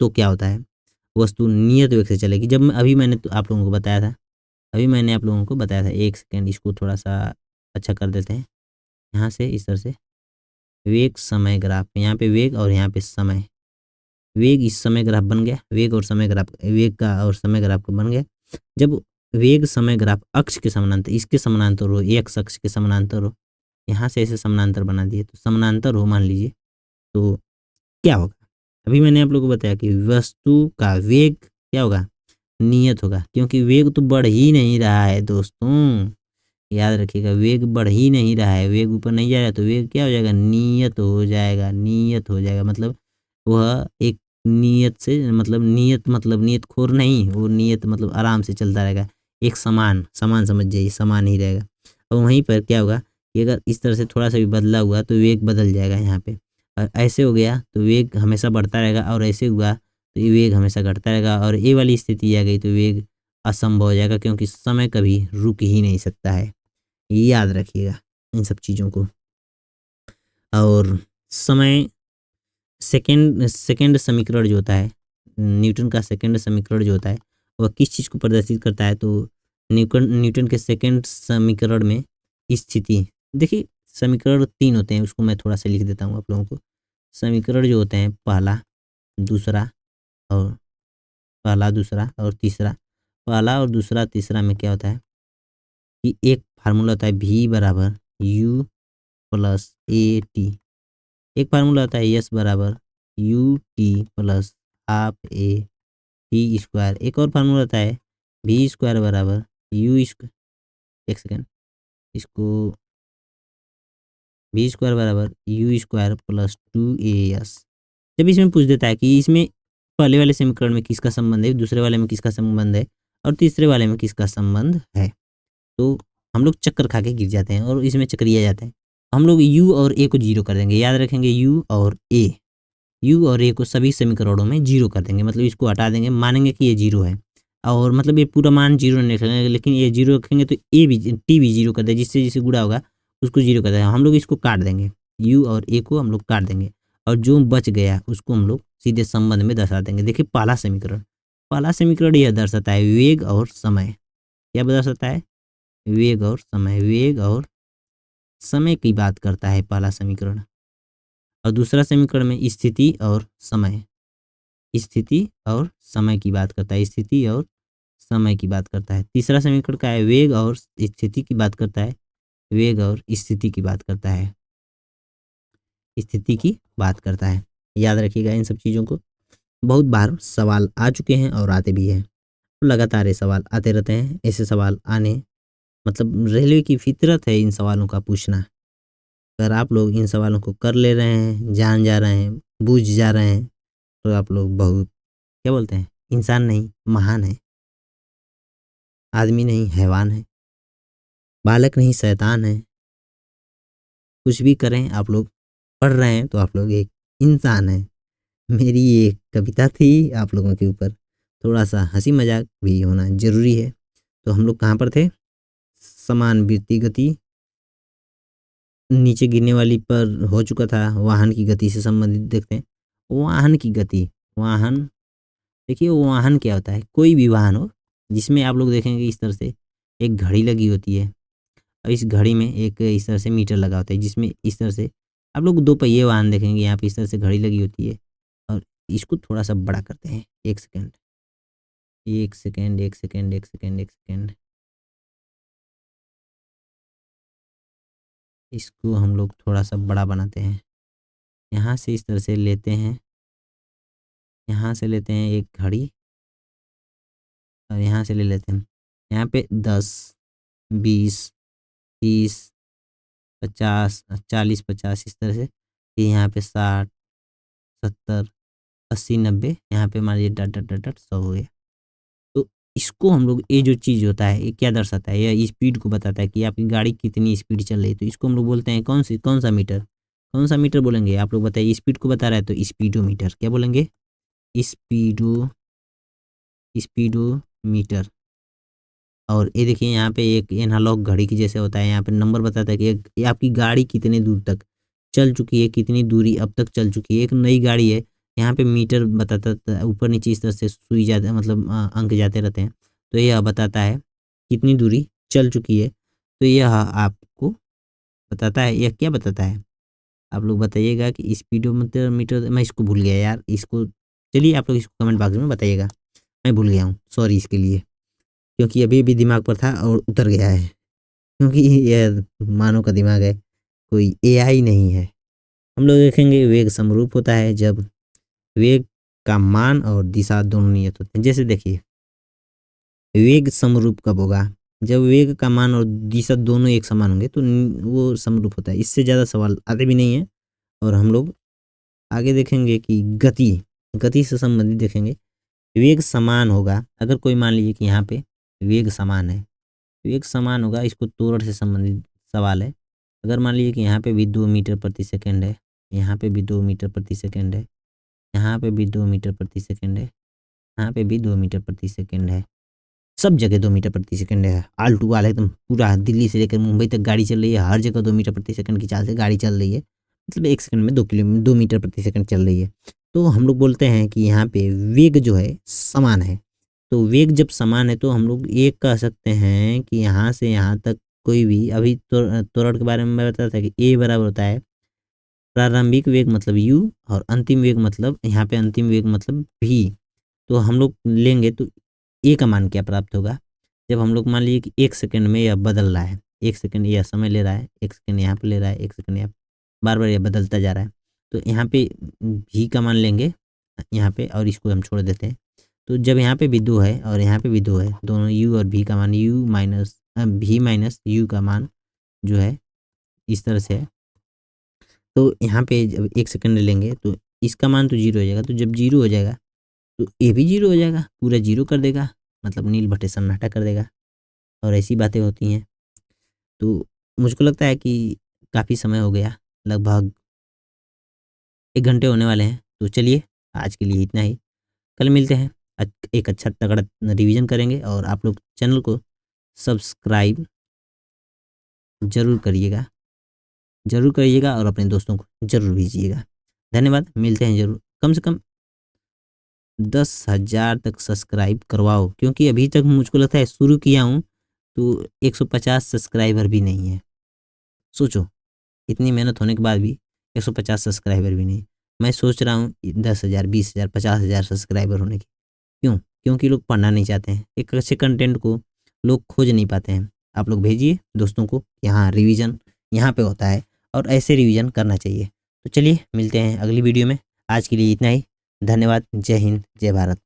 तो क्या होता है, वस्तु नियत वेग से चलेगी। जब मैं अभी मैंने तो आप लोगों को बताया था, एक सेकेंड इसको थोड़ा सा अच्छा कर देते हैं। यहाँ से इस तरह से वेग समय ग्राफ, यहाँ पे वेग और यहाँ पे समय, वेग इस समय ग्राफ बन गया, वेग का और समय ग्राफ का बन गया। जब वेग समय ग्राफ अक्ष के समानांतर, इसके समानांतर हो, एक्स अक्ष के समानांतर हो, यहाँ से ऐसे समानांतर बना दिए तो समानांतर हो मान लीजिए, तो क्या होगा। अभी मैंने आप लोगों को बताया कि वस्तु का वेग क्या होगा, नियत होगा, क्योंकि वेग तो बढ़ ही नहीं रहा है दोस्तों, याद रखिएगा वेग बढ़ ही नहीं रहा है, वेग ऊपर नहीं जा रहा है, तो वेग क्या हो जाएगा, नियत हो जाएगा। मतलब वह एक नियत से मतलब नियत खोर नहीं, वो नियत मतलब आराम से चलता रहेगा, एक समान समान समझ जाइए, समान ही रहेगा। और वहीं पर क्या होगा कि अगर इस तरह से थोड़ा सा भी बदला हुआ तो वेग बदल जाएगा यहाँ पे, और ऐसे हो गया तो वेग हमेशा बढ़ता रहेगा, और ऐसे हुआ तो ये वेग हमेशा घटता रहेगा, और ये वाली स्थिति आ गई तो वेग असंभव हो जाएगा, क्योंकि समय कभी रुक ही नहीं सकता है। याद रखिएगा इन सब चीज़ों को। और समय सेकंड सेकंड समीकरण जो होता है, न्यूटन का सेकंड समीकरण जो होता है वह किस चीज़ को प्रदर्शित करता है, तो न्यूटन के सेकंड समीकरण में स्थिति, देखिए समीकरण 3 होते हैं, उसको मैं थोड़ा सा लिख देता हूँ आप लोगों को। समीकरण जो होते हैं दूसरा और दूसरा और तीसरा, पहला और दूसरा तीसरा में क्या होता है कि एक फार्मूला होता है v बराबर u प्लस ए टी, एक फार्मूला होता है यस बराबर U T plus half A T square, एक और फार्मूला होता है वी स्क्वायर बराबर यू स्क्वायर, एक सेकेंड, इसको वी स्क्वायर बराबर यू स्क्वायर प्लस 2as। जब इसमें पूछ देता है कि इसमें पहले वाले समीकरण में किसका संबंध है, दूसरे वाले में किसका संबंध है, और तीसरे वाले में किसका संबंध है, तो हम लोग चक्कर खा के गिर जाते हैं और इसमें चक्रिया जाते हैं। हम लोग u और a को जीरो कर देंगे, याद रखेंगे यू और ए को सभी समीकरणों में जीरो कर देंगे, मतलब इसको हटा देंगे, मानेंगे कि ये जीरो है, और मतलब ये पूरा मान जीरो नहीं रखेंगे, लेकिन ये जीरो रखेंगे तो ए भी टी भी जीरो कर देंगे, जिससे जिससे गुणा होगा उसको जीरो कर देंगे। हम लोग इसको काट देंगे, यू और ए को हम लोग काट देंगे, और जो बच गया उसको हम लोग सीधे संबंध में दर्शा देंगे। देखिए पहला समीकरण यह दर्शाता है वेग और समय, क्या दर्शाता है, वेग और समय की बात करता है पहला समीकरण, और दूसरा समीकरण में स्थिति और समय की बात करता है, तीसरा समीकरण का है वेग और स्थिति की बात करता है, स्थिति की बात करता है। याद रखिएगा इन सब चीज़ों को, बहुत बार सवाल आ चुके हैं और आते भी हैं, लगातार ये सवाल आते रहते हैं। ऐसे सवाल आने मतलब रेलवे की फितरत है इन सवालों का पूछना। अगर आप लोग इन सवालों को कर ले रहे हैं, जान जा रहे हैं, बूझ जा रहे हैं, तो आप लोग बहुत क्या बोलते हैं, इंसान नहीं महान है, आदमी नहीं हैवान है, बालक नहीं शैतान है। कुछ भी करें, आप लोग पढ़ रहे हैं तो आप लोग एक इंसान है। मेरी ये कविता थी आप लोगों के ऊपर, थोड़ा सा हंसी मजाक भी होना जरूरी है। तो हम लोग कहाँ पर थे, समान वृत्ति गति नीचे गिरने वाली पर हो चुका था, वाहन की गति से संबंधित देखते हैं। वाहन की गति, वाहन देखिए वाहन क्या होता है, कोई भी वाहन हो जिसमें आप लोग देखेंगे इस तरह से एक घड़ी लगी होती है, और इस घड़ी में एक इस तरह से मीटर लगा होता है, जिसमें इस तरह से आप लोग दो पहिए वाहन देखेंगे, यहाँ पे इस तरह से घड़ी लगी होती है। और इसको थोड़ा सा बड़ा करते हैं, एक सेकेंड, इसको हम लोग थोड़ा सा बड़ा बनाते हैं। यहाँ से इस तरह से लेते हैं, यहाँ से लेते हैं एक घड़ी, और यहाँ से ले लेते हैं यहाँ पे 10, 20, 30, 50, 40, 50 इस तरह से, ये यहाँ पे 60, 70, 80, 90, यहाँ पे मान लीजिए डट डट डट डट 100 हो गया। तो इसको हम लोग, ये जो चीज़ होता है ये क्या दर्शाता है, यह स्पीड को बताता है कि आपकी गाड़ी कितनी स्पीड चल रही है। तो इसको हम लोग बोलते हैं कौन सा मीटर, कौन सा मीटर बोलेंगे आप लोग बताइए। स्पीड को बता रहा है तो स्पीडोमीटर, क्या बोलेंगे, स्पीडो स्पीडोमीटर। और ये देखिए यहाँ पे एक एनालॉग घड़ी की जैसे होता है, यहाँ पे नंबर बताता है कि ये आपकी गाड़ी कितने दूर तक चल चुकी है, कितनी दूरी अब तक चल चुकी है। एक नई गाड़ी है, यहाँ पे मीटर बताता ऊपर नीचे इस तरह से सुई जाते मतलब अंक जाते रहते हैं। तो यह बताता है कितनी दूरी चल चुकी है। तो यह आपको बताता है, यह क्या बताता है आप लोग बताइएगा कि स्पीडोमीटर मीटर, मैं इसको भूल गया यार इसको। चलिए आप लोग इसको कमेंट बॉक्स में बताइएगा, मैं भूल गया हूँ, सॉरी इसके लिए, क्योंकि अभी भी दिमाग पर था और उतर गया है, क्योंकि यह मानव का दिमाग है, कोई एआई नहीं है। हम लोग देखेंगे वेग समरूप होता है जब वेग का मान और दिशा दोनों नियत होते हैं। जैसे देखिए वेग समरूप कब होगा, जब वेग का मान और दिशा दोनों एक समान होंगे तो वो समरूप होता है। इससे ज़्यादा सवाल आते भी नहीं है। और हम लोग आगे देखेंगे कि गति, गति से संबंधित देखेंगे, वेग समान होगा अगर कोई मान लीजिए कि यहाँ पे वेग समान है, वेग समान होगा, इसको त्वरण से संबंधित सवाल है। अगर मान लीजिए कि यहाँ पे भी 2 मीटर प्रति सेकंड है, यहाँ पे भी 2 मीटर प्रति सेकंड है, यहाँ पे भी 2 मीटर प्रति सेकंड है, यहाँ पे भी 2 मीटर प्रति सेकंड है, सब जगह 2 मीटर प्रति सेकंड है। आल टू आल एकदम पूरा दिल्ली से लेकर मुंबई तक गाड़ी चल रही है, हर जगह 2 मीटर प्रति सेकंड की चाल से गाड़ी चल रही है। मतलब 1 सेकंड में 2 मीटर प्रति सेकंड चल रही है। तो हम लोग बोलते हैं कि यहाँ पे वेग जो है समान है। तो वेग जब समान है तो हम लोग ये कह सकते हैं कि यहाँ से यहाँ तक कोई भी, अभी त्वरण के बारे में मैं बताया था कि ए बराबर होता है प्रारंभिक वेग मतलब u और अंतिम वेग मतलब, यहाँ पे अंतिम वेग मतलब v। तो हम लोग लेंगे तो ए का मान क्या प्राप्त होगा, जब हम लोग मान लीजिए कि 1 सेकंड में यह बदल रहा है, 1 सेकंड यह समय ले रहा है, 1 सेकंड यहाँ पे ले रहा है, 1 सेकंड यहाँ, बार बार यह बदलता जा रहा है। तो यहाँ पे v का मान लेंगे यहाँ पे और इसको हम छोड़ देते हैं। तो जब यहाँ पे भी 2 है और यहाँ पे भी 2 है, दोनों u और v का मान u minus v minus u का मान जो है इस तरह से है। तो यहाँ पे जब 1 सेकंड लेंगे तो इसका मान तो 0 हो जाएगा। तो जब 0 हो जाएगा तो ये भी 0 हो जाएगा, पूरा 0 कर देगा, मतलब नील भट्टे सन्नाटा कर देगा। और ऐसी बातें होती हैं। तो मुझको लगता है कि काफ़ी समय हो गया, लगभग 1 घंटे होने वाले हैं। तो चलिए आज के लिए इतना ही, कल मिलते हैं। एक अच्छा तगड़ा रिवीजन करेंगे और आप लोग चैनल को सब्सक्राइब ज़रूर करिएगा और अपने दोस्तों को ज़रूर भेजिएगा। धन्यवाद, मिलते हैं ज़रूर। कम से कम 10,000 तक सब्सक्राइब करवाओ, क्योंकि अभी तक मुझको लगता है शुरू किया हूँ तो 150 सब्सक्राइबर भी नहीं है। सोचो इतनी मेहनत होने के बाद भी 150 सब्सक्राइबर भी नहीं। मैं सोच रहा हूँ 10,000, 20,000, 50,000 सब्सक्राइबर होने की। क्यों? क्योंकि लोग पढ़ना नहीं चाहते हैं, एक अच्छे कंटेंट को लोग खोज नहीं पाते हैं। आप लोग भेजिए दोस्तों को, यहाँ रिवीजन यहाँ पे होता है और ऐसे रिवीजन करना चाहिए। तो चलिए मिलते हैं अगली वीडियो में, आज के लिए इतना ही। धन्यवाद, जय हिंद, जय भारत।